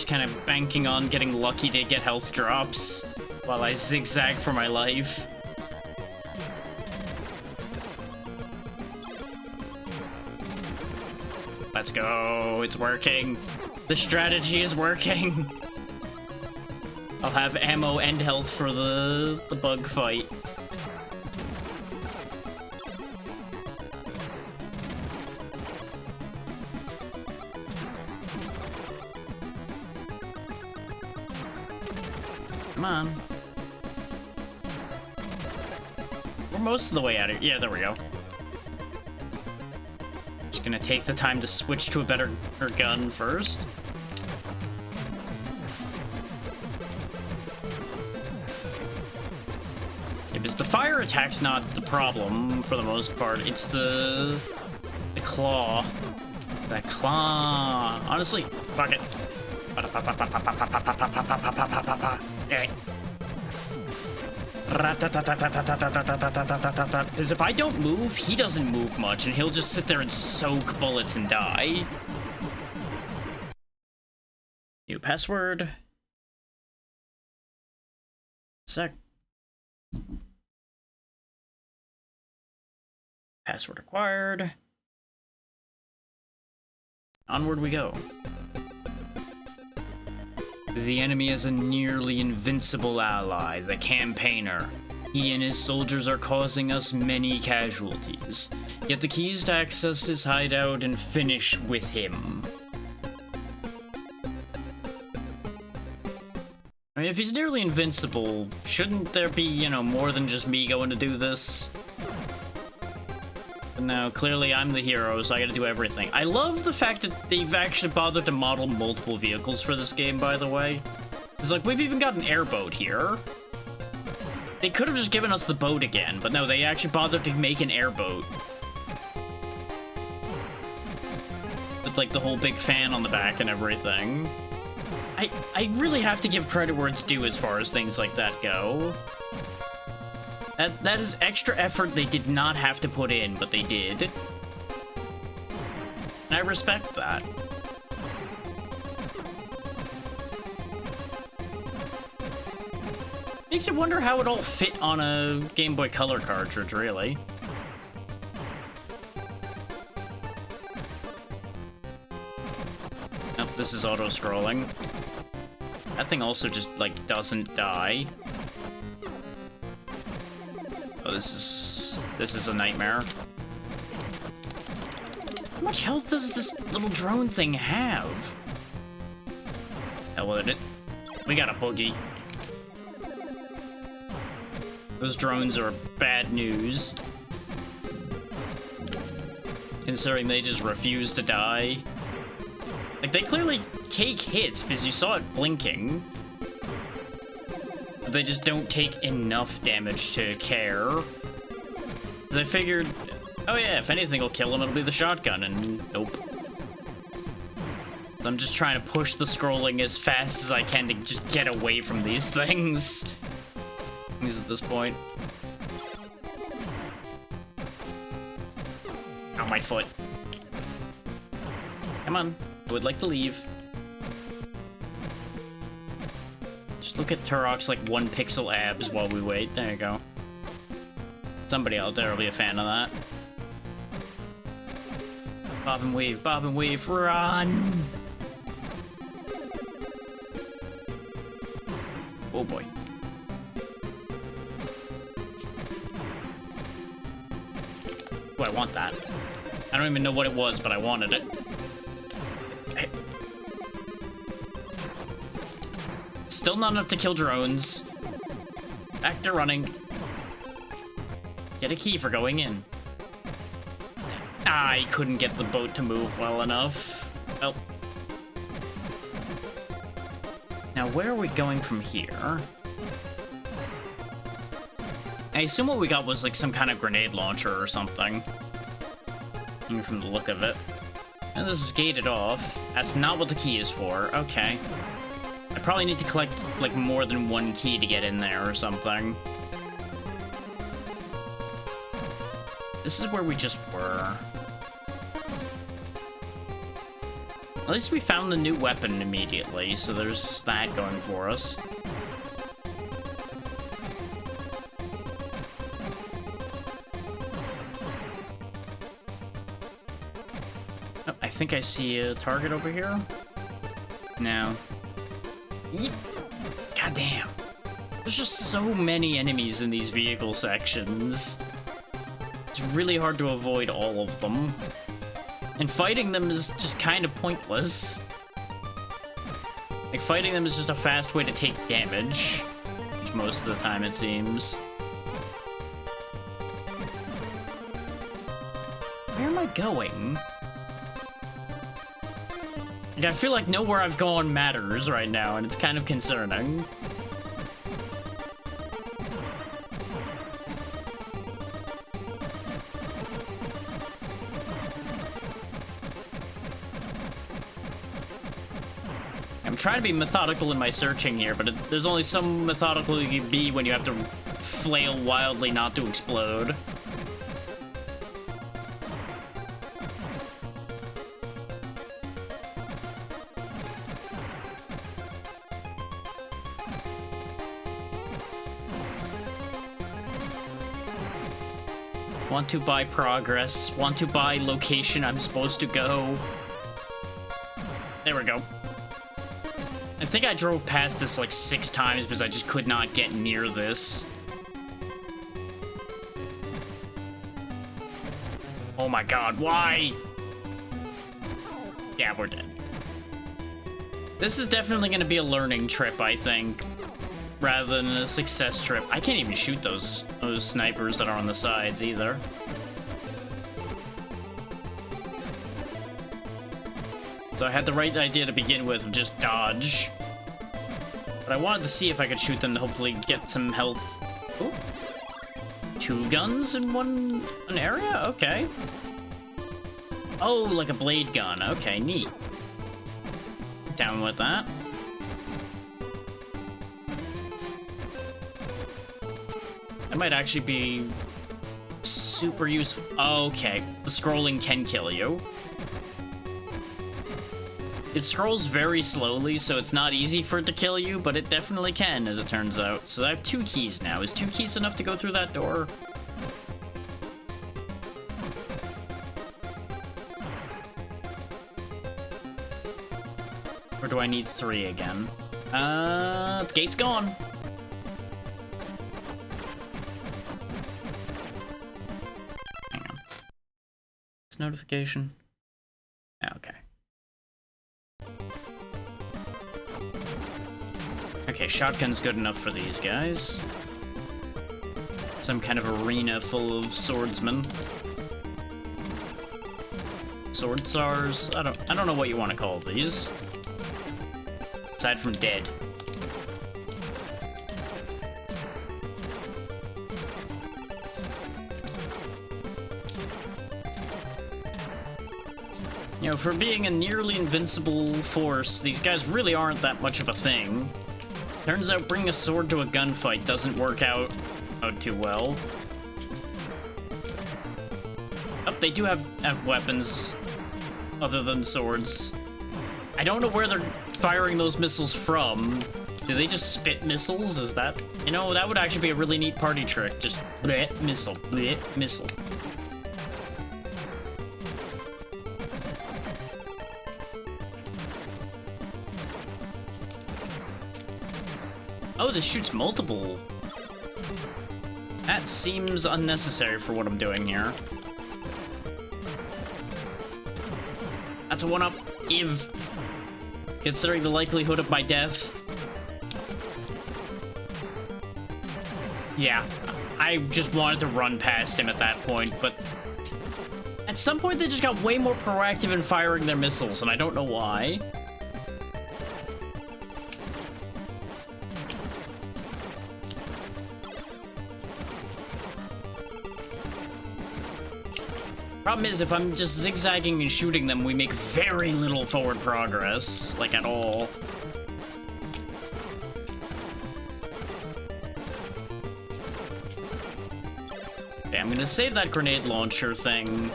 Kind of banking on getting lucky to get health drops while I zigzag for my life. Let's go. It's working. The strategy is working. I'll have ammo and health for the bug fight. Come on. We're most of the way out of here. Yeah, there we go. Just gonna take the time to switch to a better gun first. Yeah, because the fire attack's not the problem for the most part. It's the claw. That claw. Honestly, fuck it. Because if I don't move, he doesn't move much, and he'll just sit there and soak bullets and die. New password. Sec. Password acquired. Onward we go. The enemy is a nearly invincible ally, the Campaigner. He and his soldiers are causing us many casualties. Get the keys to access his hideout and finish with him. I mean, if he's nearly invincible, shouldn't there be, you know, more than just me going to do this? But no, clearly I'm the hero, so I gotta do everything. I love the fact that they've actually bothered to model multiple vehicles for this game, by the way. It's like, we've even got an airboat here. They could have just given us the boat again, but no, they actually bothered to make an airboat. With, like, the whole big fan on the back and everything. I really have to give credit where it's due as far as things like that go. That is extra effort they did not have to put in, but they did. And I respect that. Makes you wonder how it all fit on a Game Boy Color cartridge, really. Nope, this is auto-scrolling. That thing also just, like, doesn't die. Oh, this is a nightmare. How much health does this little drone thing have? Hell with it. We got a boogie. Those drones are bad news. Considering they just refuse to die. Like, they clearly take hits, because you saw it blinking. But they just don't take enough damage to care. 'Cause I figured, oh yeah, if anything will kill him, it'll be the shotgun, and nope. I'm just trying to push the scrolling as fast as I can to just get away from these things. At this point. Ow, my foot. Come on, I would like to leave. Just look at Turok's like 1 pixel abs while we wait. There you go. Somebody out there will be a fan of that. Bob and weave, run! Oh boy. Oh, I want that. I don't even know what it was, but I wanted it. Hey. Still not enough to kill drones. Back to running. Get a key for going in. I couldn't get the boat to move well enough. Well. Now, where are we going from here? I assume what we got was like some kind of grenade launcher or something. From the look of it. And this is gated off. That's not what the key is for. Okay. I probably need to collect like more than 1 key to get in there or something. This is where we just were. At least we found the new weapon immediately, so there's that going for us. Oh, I think I see a target over here. No. Yep. God damn. There's just so many enemies in these vehicle sections. It's really hard to avoid all of them. And fighting them is just kind of pointless. Like, fighting them is just a fast way to take damage. Which most of the time it seems. Where am I going? Like, I feel like nowhere I've gone matters right now, and it's kind of concerning. I'm trying to be methodical in my searching here, but there's only so methodical you can be when you have to flail wildly not to explode. Want to buy progress. Want to buy location I'm supposed to go. There we go. I think I drove past this like 6 times because I just could not get near this. Oh my god, why? Yeah, we're dead. This is definitely going to be a learning trip, I think, rather than a success trip. I can't even shoot those snipers that are on the sides either. So I had the right idea to begin with, of just dodge. But I wanted to see if I could shoot them to hopefully get some health. Ooh. 2 guns in an area? Okay. Oh, like a blade gun. Okay, neat. Down with that. That might actually be super useful. Okay, the scrolling can kill you. It scrolls very slowly, so it's not easy for it to kill you, but it definitely can, as it turns out. So I have 2 keys now. Is 2 keys enough to go through that door? Or do I need 3 again? The gate's gone. Hang on. This notification. Okay. Okay, shotgun's good enough for these guys. Some kind of arena full of swordsmen. Sword stars? I don't know what you want to call these. Aside from dead. You know, for being a nearly invincible force, these guys really aren't that much of a thing. Turns out bringing a sword to a gunfight doesn't work out too well. Oh, they do have weapons other than swords. I don't know where they're firing those missiles from. Do they just spit missiles? Is that... You know, that would actually be a really neat party trick. Just bleh, missile, bleh, missile. Oh, this shoots multiple. That seems unnecessary for what I'm doing here. That's a one-up. Give. Considering the likelihood of my death. Yeah, I just wanted to run past him at that point, but... At some point, they just got way more proactive in firing their missiles, and I don't know why. Problem is, if I'm just zigzagging and shooting them, we make very little forward progress, like at all. Okay, I'm gonna save that grenade launcher thing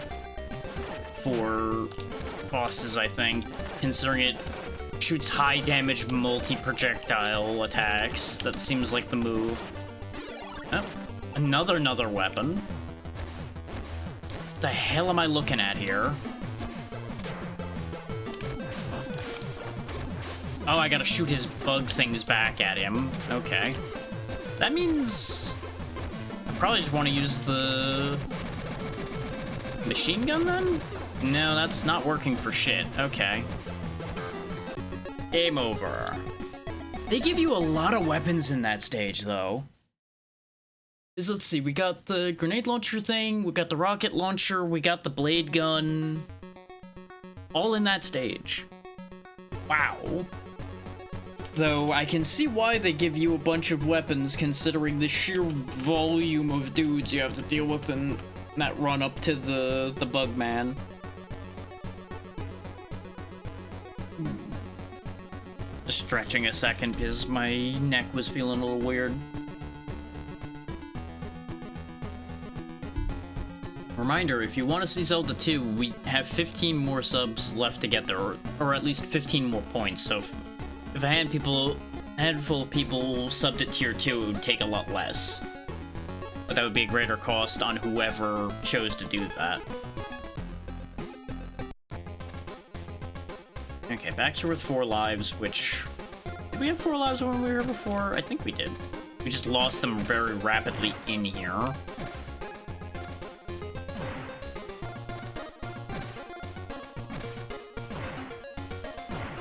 for bosses, I think, considering it shoots high damage multi-projectile attacks. That seems like the move. Oh, another weapon. What the hell am I looking at here? Oh, I gotta shoot his bug things back at him. Okay. That means... I probably just want to use the... machine gun, then? No, that's not working for shit. Okay. Game over. They give you a lot of weapons in that stage, though. Let's see, we got the grenade launcher thing, we got the rocket launcher, we got the blade gun. All in that stage. Wow. Though, I can see why they give you a bunch of weapons, considering the sheer volume of dudes you have to deal with in that run up to the bug man. Just stretching a second, because my neck was feeling a little weird. Reminder, if you want to see Zelda 2, we have 15 more subs left to get there, or at least 15 more points, so if a handful of people subbed at tier 2, it would take a lot less. But that would be a greater cost on whoever chose to do that. Okay, Baxter with 4 lives, which... Did we have 4 lives when we were here before? I think we did. We just lost them very rapidly in here.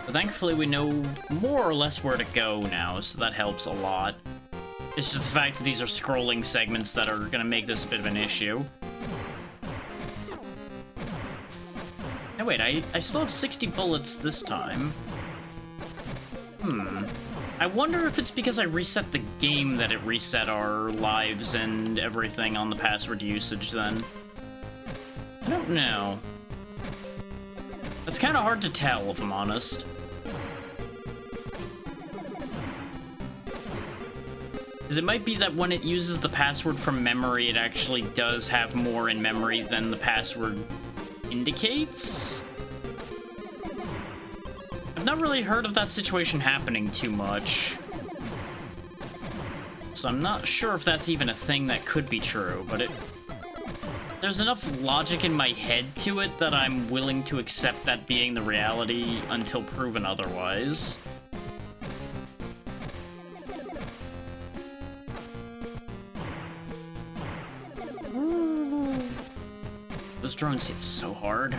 Thankfully, we know more or less where to go now, so that helps a lot. It's just the fact that these are scrolling segments that are gonna make this a bit of an issue. Now wait, I still have 60 bullets this time. I wonder if it's because I reset the game that it reset our lives and everything on the password usage then. I don't know. It's kind of hard to tell, if I'm honest. Because it might be that when it uses the password from memory, it actually does have more in memory than the password indicates? I've not really heard of that situation happening too much. So I'm not sure if that's even a thing that could be true, but there's enough logic in my head to it that I'm willing to accept that being the reality until proven otherwise. Those drones hit so hard.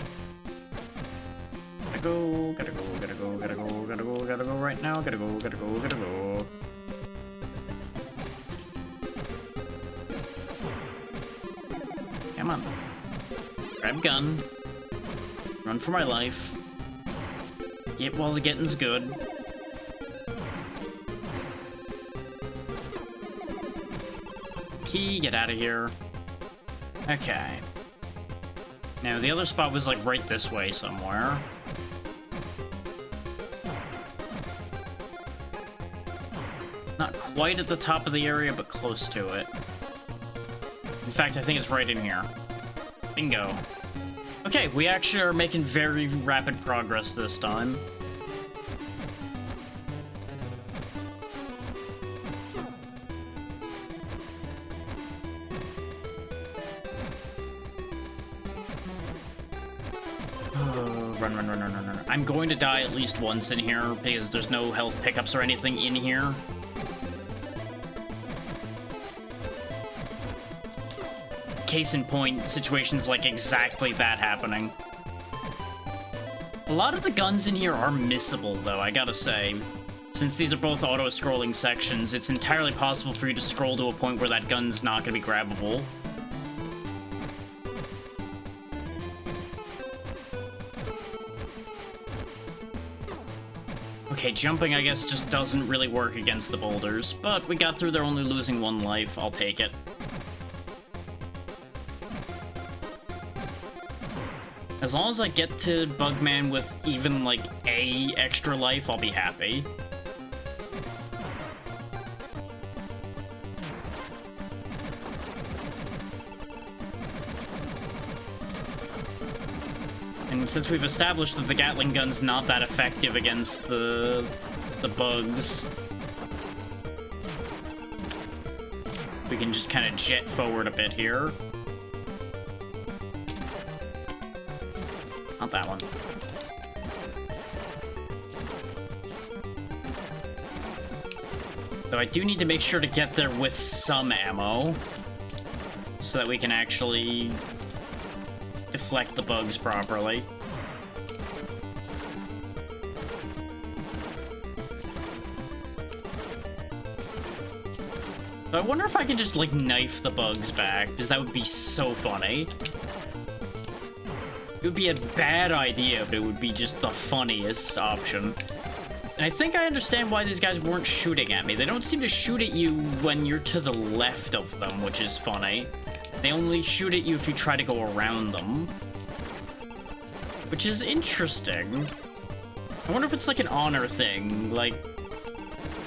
Gotta go, gotta go, gotta go, gotta go, gotta go, gotta go right now. Gotta go, gotta go, gotta go. Come on. Grab gun. Run for my life. Get while the getting's good. Key, get out of here. Okay. Now, the other spot was, like, right this way somewhere. Not quite at the top of the area, but close to it. In fact, I think it's right in here. Bingo. Okay, we actually are making very rapid progress this time. Run. I'm going to die at least once in here because there's no health pickups or anything in here. Case in point, situations like exactly that happening. A lot of the guns in here are missable, though, I gotta say. Since these are both auto-scrolling sections, it's entirely possible for you to scroll to a point where that gun's not gonna be grabbable. Okay, jumping, I guess, just doesn't really work against the boulders, but we got through there only losing 1 life. I'll take it. As long as I get to Bugman with even, like, a extra life, I'll be happy. And since we've established that the Gatling gun's not that effective against the bugs, we can just kind of jet forward a bit here. Not that one. Though I do need to make sure to get there with some ammo, so that we can actually deflect the bugs properly. So I wonder if I can just, like, knife the bugs back, because that would be so funny. It would be a bad idea, but it would be just the funniest option. And I think I understand why these guys weren't shooting at me. They don't seem to shoot at you when you're to the left of them, which is funny. They only shoot at you if you try to go around them. Which is interesting. I wonder if it's like an honor thing, like,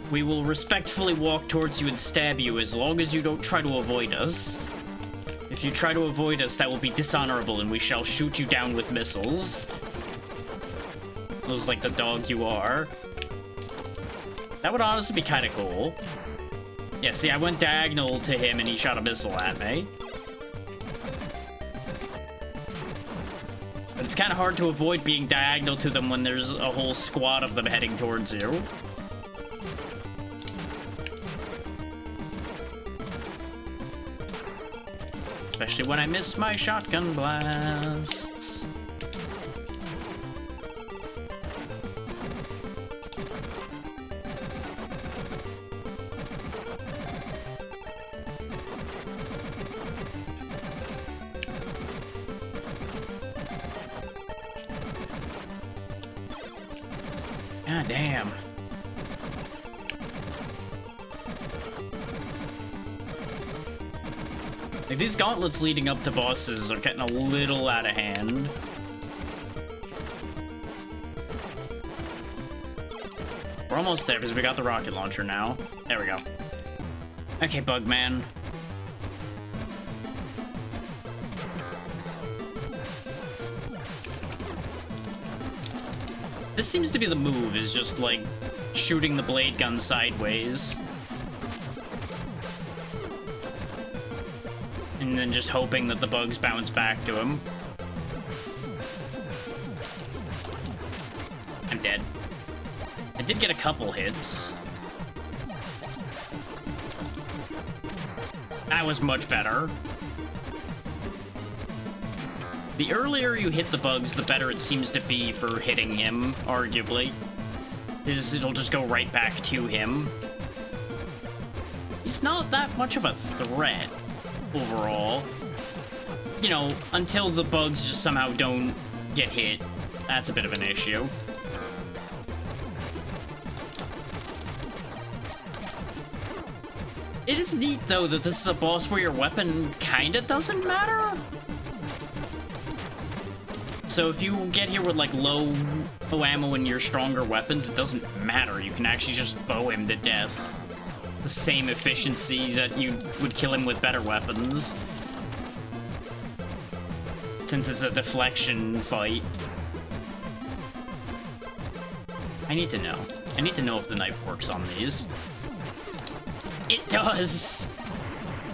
we will respectfully walk towards you and stab you as long as you don't try to avoid us. If you try to avoid us, that will be dishonorable, and we shall shoot you down with missiles. Those like the dog you are. That would honestly be kind of cool. Yeah, see, I went diagonal to him, and he shot a missile at me. But it's kind of hard to avoid being diagonal to them when there's a whole squad of them heading towards you. Especially when I miss my shotgun blasts. God damn. Like, these gauntlets leading up to bosses are getting a little out of hand. We're almost there because we got the rocket launcher now. There we go. Okay, Bugman. This seems to be the move, is just, like, shooting the blade gun sideways. And then just hoping that the bugs bounce back to him. I'm dead. I did get a couple hits. That was much better. The earlier you hit the bugs, the better it seems to be for hitting him, arguably. It'll just go right back to him. He's not that much of a threat overall. You know, until the bugs just somehow don't get hit. That's a bit of an issue. It is neat, though, that this is a boss where your weapon kinda doesn't matter. So if you get here with like low ammo and your stronger weapons, it doesn't matter. You can actually just bow him to death. The same efficiency that you would kill him with better weapons. Since it's a deflection fight. I need to know. I need to know if the knife works on these. It does!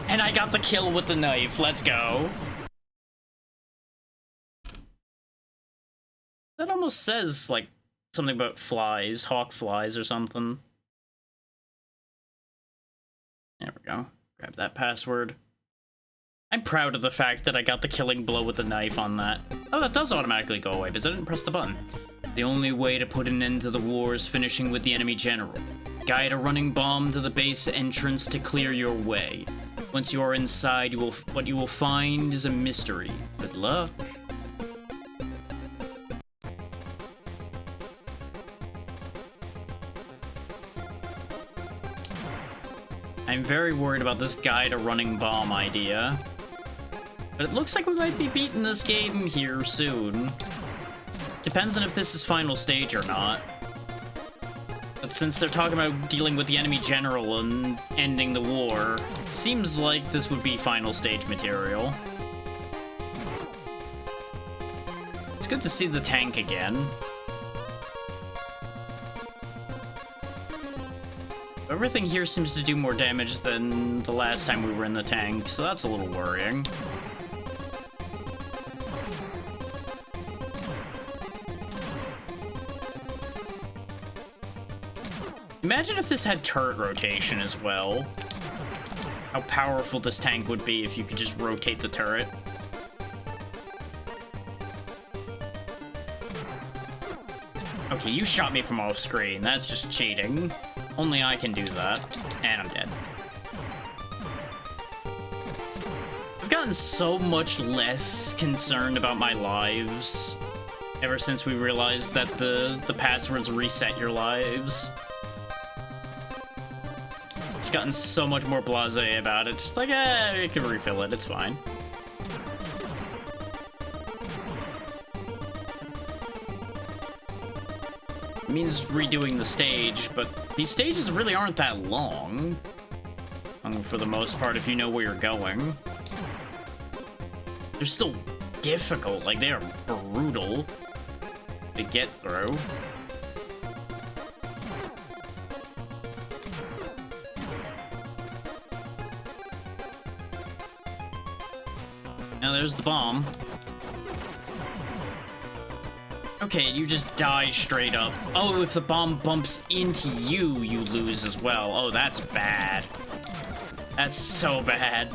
And I got the kill with the knife. Let's go. That almost says, like, something about flies, hawk flies or something. There we go. Grab that password. I'm proud of the fact that I got the killing blow with the knife on that. Oh, that does automatically go away because I didn't press the button. The only way to put an end to the war is finishing with the enemy general. Guide a running bomb to the base entrance to clear your way. Once you are inside, what you will find is a mystery. Good luck. I'm very worried about this guide a running bomb idea. But it looks like we might be beating this game here soon. Depends on if this is final stage or not. But since they're talking about dealing with the enemy general and ending the war, it seems like this would be final stage material. It's good to see the tank again. Everything here seems to do more damage than the last time we were in the tank, so that's a little worrying. Imagine if this had turret rotation as well. How powerful this tank would be if you could just rotate the turret. Okay, you shot me from off screen. That's just cheating. Only I can do that. And I'm dead. I've gotten so much less concerned about my lives ever since we realized that the passwords reset your lives. It's gotten so much more blasé about it. Just like, you can refill it, it's fine. It means redoing the stage, but these stages really aren't that long. For the most part, if you know where you're going. They're still difficult, like they are brutal to get through. Now there's the bomb. Okay, you just die straight up. Oh, if the bomb bumps into you, you lose as well. Oh, that's bad. That's so bad.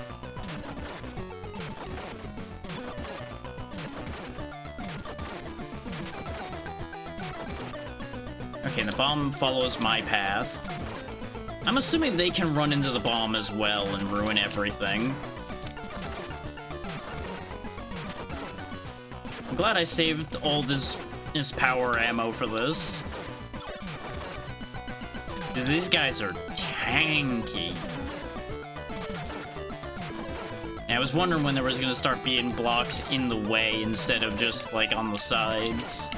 Okay, the bomb follows my path. I'm assuming they can run into the bomb as well and ruin everything. I'm glad I saved all this power ammo for this. Because these guys are tanky. And I was wondering when there was going to start being blocks in the way instead of just, like, on the sides.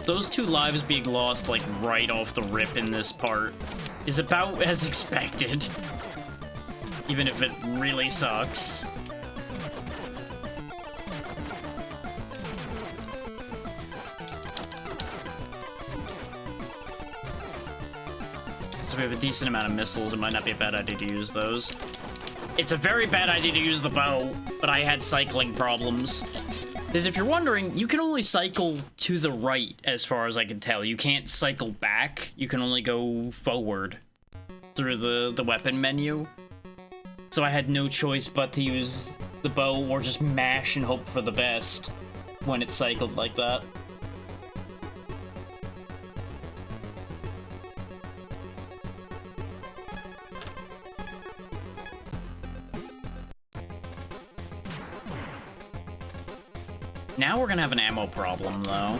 Those 2 lives being lost, like, right off the rip in this part is about as expected. Even if it really sucks. So we have a decent amount of missiles. It might not be a bad idea to use those. It's a very bad idea to use the bow, but I had cycling problems. Because if you're wondering, you can only cycle to the right, as far as I can tell. You can't cycle back. You can only go forward through the weapon menu. So I had no choice but to use the bow or just mash and hope for the best when it cycled like that. Now we're gonna have an ammo problem, though.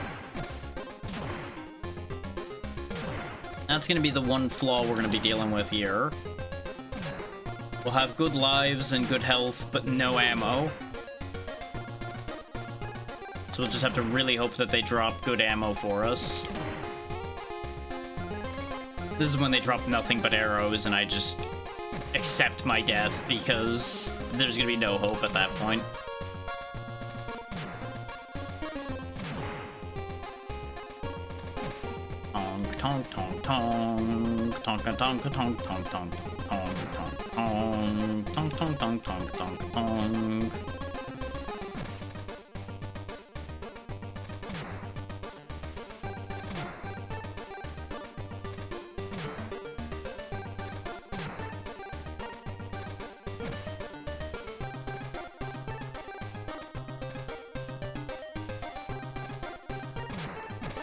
That's gonna be the one flaw we're gonna be dealing with here. We'll have good lives and good health, but no ammo. So we'll just have to really hope that they drop good ammo for us. This is when they drop nothing but arrows, and I just accept my death, because there's gonna be no hope at that point. Tonk, tonk, tonk, tonk, tonk, tonk, tonk, tonk, tonk, tonk, tonk, tonk, tonk, tonk, tonk, tonk, tonk.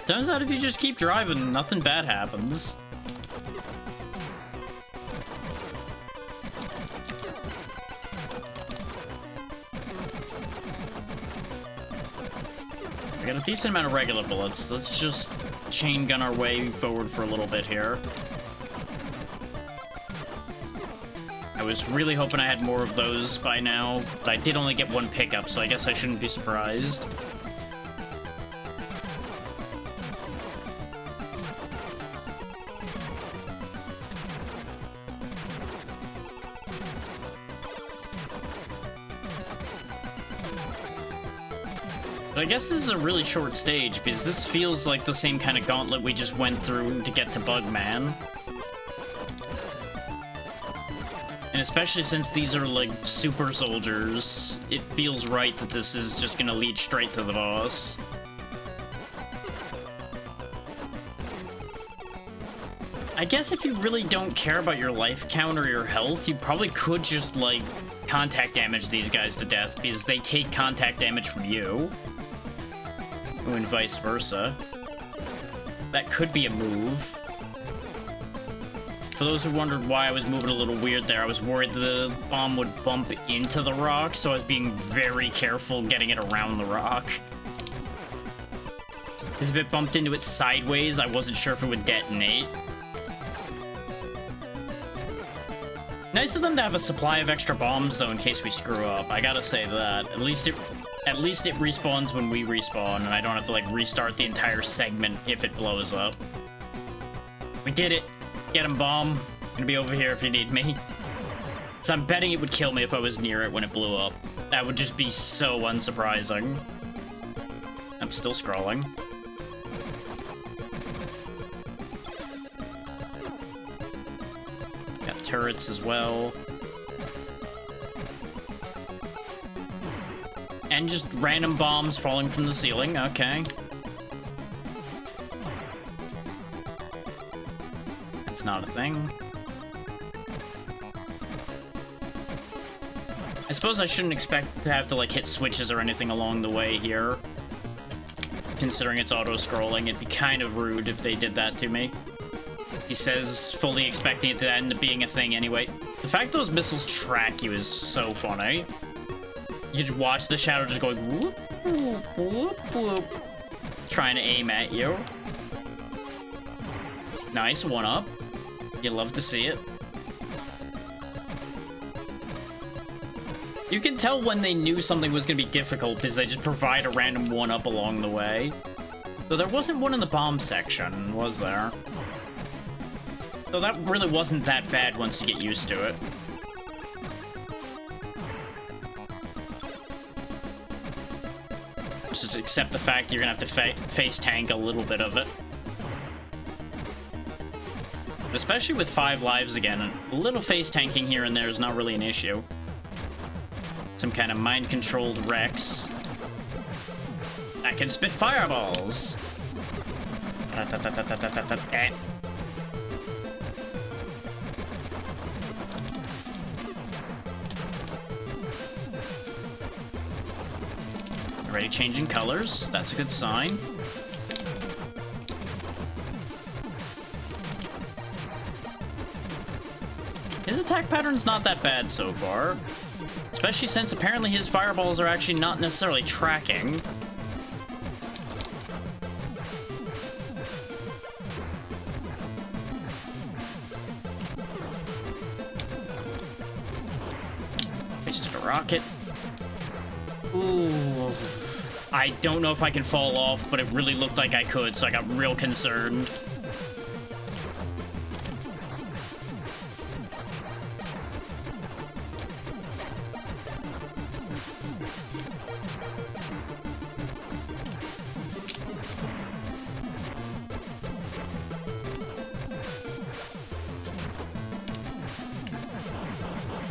Turns out if you just keep driving, nothing bad happens. We got a decent amount of regular bullets. Let's just chain gun our way forward for a little bit here. I was really hoping I had more of those by now. I did only get one pickup, so I guess I shouldn't be surprised. I guess this is a really short stage, because this feels like the same kind of gauntlet we just went through to get to Bugman. And especially since these are, like, super soldiers, it feels right that this is just gonna lead straight to the boss. I guess if you really don't care about your life count or your health, you probably could just, like, contact damage these guys to death, because they take contact damage from you. And vice versa. That could be a move. For those who wondered why I was moving a little weird there, I was worried the bomb would bump into the rock, so I was being very careful getting it around the rock. Because if it bumped into it sideways, I wasn't sure if it would detonate. Nice of them to have a supply of extra bombs, though, in case we screw up. I gotta say that. At least it respawns when we respawn, and I don't have to, like, restart the entire segment if it blows up. We did it! Get him, bomb. Gonna be over here if you need me. So I'm betting it would kill me if I was near it when it blew up. That would just be so unsurprising. I'm still scrolling. Got turrets as well. And just random bombs falling from the ceiling, okay. That's not a thing. I suppose I shouldn't expect to have to, like, hit switches or anything along the way here. Considering it's auto-scrolling, it'd be kind of rude if they did that to me. He says, fully expecting it to end up being a thing anyway. The fact those missiles track you is so funny. You just watch the shadow just going whoop, whoop, whoop, whoop, trying to aim at you. Nice, one up. You love to see it. You can tell when they knew something was going to be difficult because they just provide a random one-up along the way. Though there wasn't one in the bomb section, was there? So that really wasn't that bad once you get used to it. Just accept the fact you're gonna have to face tank a little bit of it. But especially with 5 lives again, a little face tanking here and there is not really an issue. Some kind of mind-controlled Rex that can spit fireballs. Already changing colors. That's a good sign. His attack pattern's not that bad so far. Especially since apparently his fireballs are actually not necessarily tracking. Wasted a rocket. Ooh. I don't know if I can fall off, but it really looked like I could, so I got real concerned.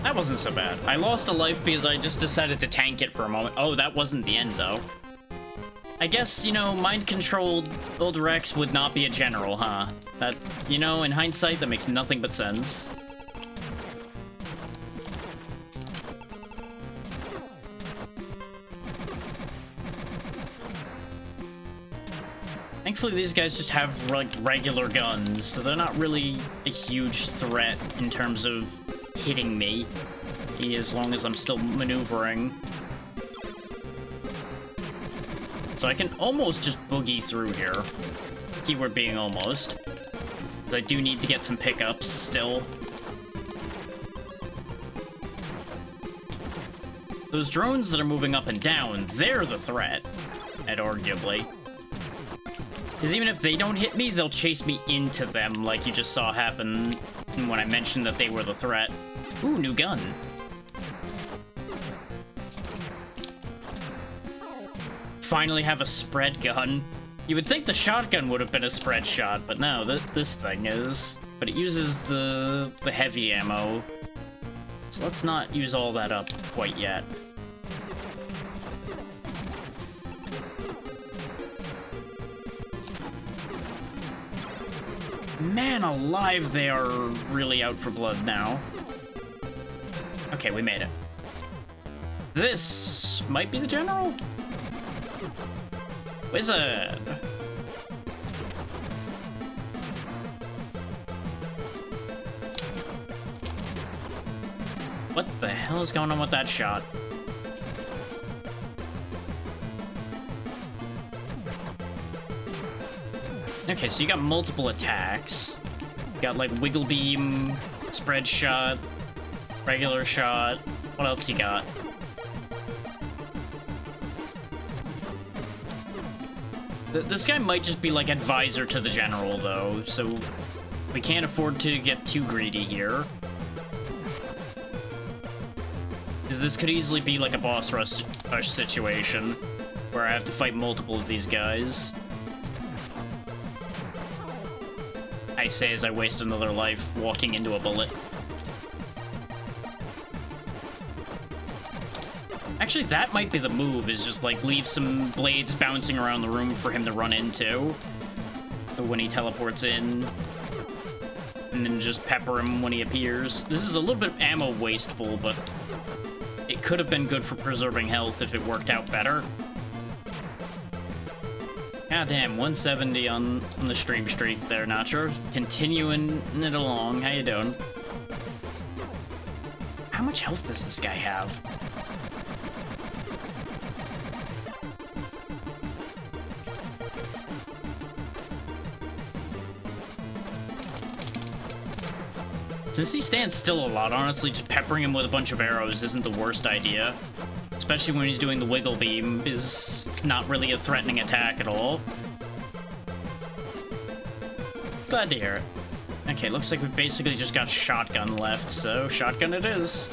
That wasn't so bad. I lost a life because I just decided to tank it for a moment. Oh, that wasn't the end, though. I guess, you know, mind-controlled old Rex would not be a general, huh? That, you know, in hindsight, that makes nothing but sense. Thankfully, these guys just have, like, regular guns, so they're not really a huge threat in terms of hitting me, as long as I'm still maneuvering. So I can almost just boogie through here. Keyword being almost. Because I do need to get some pickups still. Those drones that are moving up and down, they're the threat, arguably. Because even if they don't hit me, they'll chase me into them, like you just saw happen when I mentioned that they were the threat. Ooh, new gun. Finally have a spread gun. You would think the shotgun would have been a spread shot, but no, this thing is. But it uses the heavy ammo. So let's not use all that up quite yet. Man alive, they are really out for blood now. Okay, we made it. This might be the general? Wizard! What the hell is going on with that shot? Okay, so you got multiple attacks. You got, like, wiggle beam, spread shot, regular shot. What else you got? This guy might just be, like, advisor to the general, though, so we can't afford to get too greedy here. Because this could easily be, like, a boss rush situation, where I have to fight multiple of these guys. I say as I waste another life walking into a bullet. Actually, that might be the move, is just, like, leave some blades bouncing around the room for him to run into when he teleports in, and then just pepper him when he appears. This is a little bit ammo wasteful, but it could have been good for preserving health if it worked out better. God damn, 170 on the stream streak there, Nacho. Continuing it along. How you doing? How much health does this guy have? Since he stands still a lot, honestly, just peppering him with a bunch of arrows isn't the worst idea. Especially when he's doing the wiggle beam, is not really a threatening attack at all. Glad to hear it. Okay, looks like we basically just got shotgun left, so shotgun it is.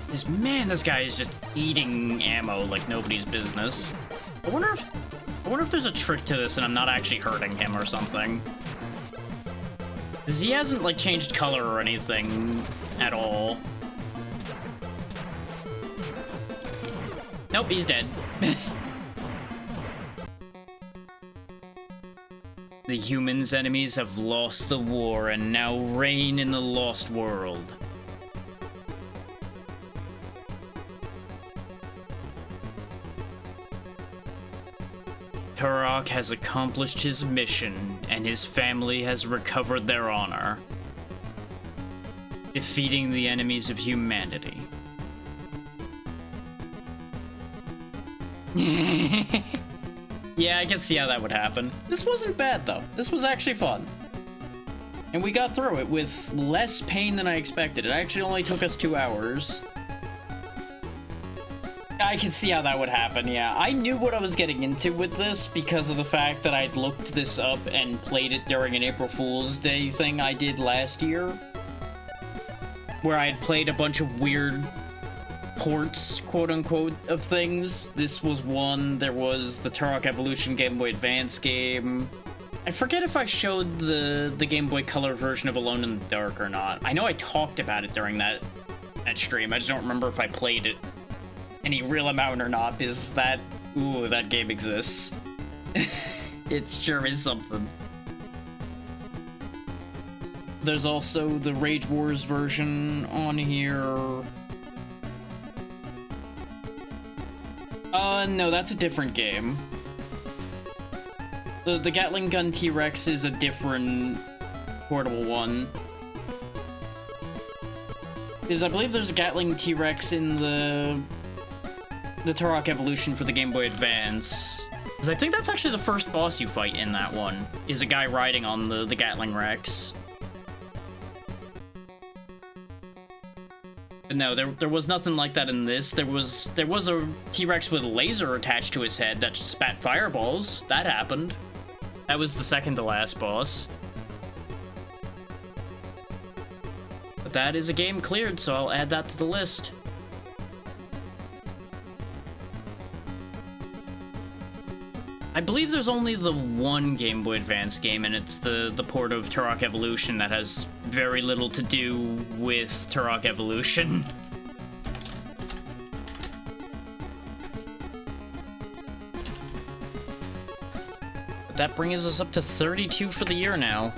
This guy is just eating ammo like nobody's business. I wonder if there's a trick to this and I'm not actually hurting him or something. Because he hasn't, like, changed color or anything at all. Nope, he's dead. The humans' enemies have lost the war and now reign in the lost world. Turok has accomplished his mission, and his family has recovered their honor, defeating the enemies of humanity. Yeah, I can see how that would happen. This wasn't bad, though. This was actually fun. And we got through it with less pain than I expected. It actually only took us 2 hours. I can see how that would happen, yeah. I knew what I was getting into with this because of the fact that I'd looked this up and played it during an April Fool's Day thing I did last year. Where I had played a bunch of weird ports, quote-unquote, of things. This was one. There was the Turok Evolution Game Boy Advance game. I forget if I showed the Game Boy Color version of Alone in the Dark or not. I know I talked about it during that stream. I just don't remember if I played it any real amount or not, is that... Ooh, that game exists. It sure is something. There's also the Rage Wars version on here. No, that's a different game. The Gatling Gun T-Rex is a different portable one. Because I believe there's a Gatling T-Rex in the Turok Evolution for the Game Boy Advance. Because I think that's actually the first boss you fight in that one, is a guy riding on the Gatling Rex. But no, there was nothing like that in this. There was a T-Rex with a laser attached to his head that spat fireballs. That happened. That was the second to last boss. But that is a game cleared, so I'll add that to the list. I believe there's only the one Game Boy Advance game, and it's the port of Turok Evolution that has very little to do with Turok Evolution. But that brings us up to 32 for the year now.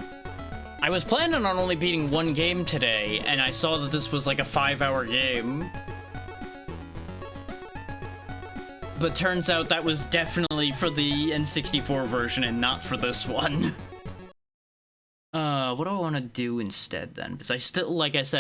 I was planning on only beating one game today, and I saw that this was like a 5-hour game. But turns out that was definitely for the N64 version and not for this one. What do I want to do instead then? Because I still, like I said,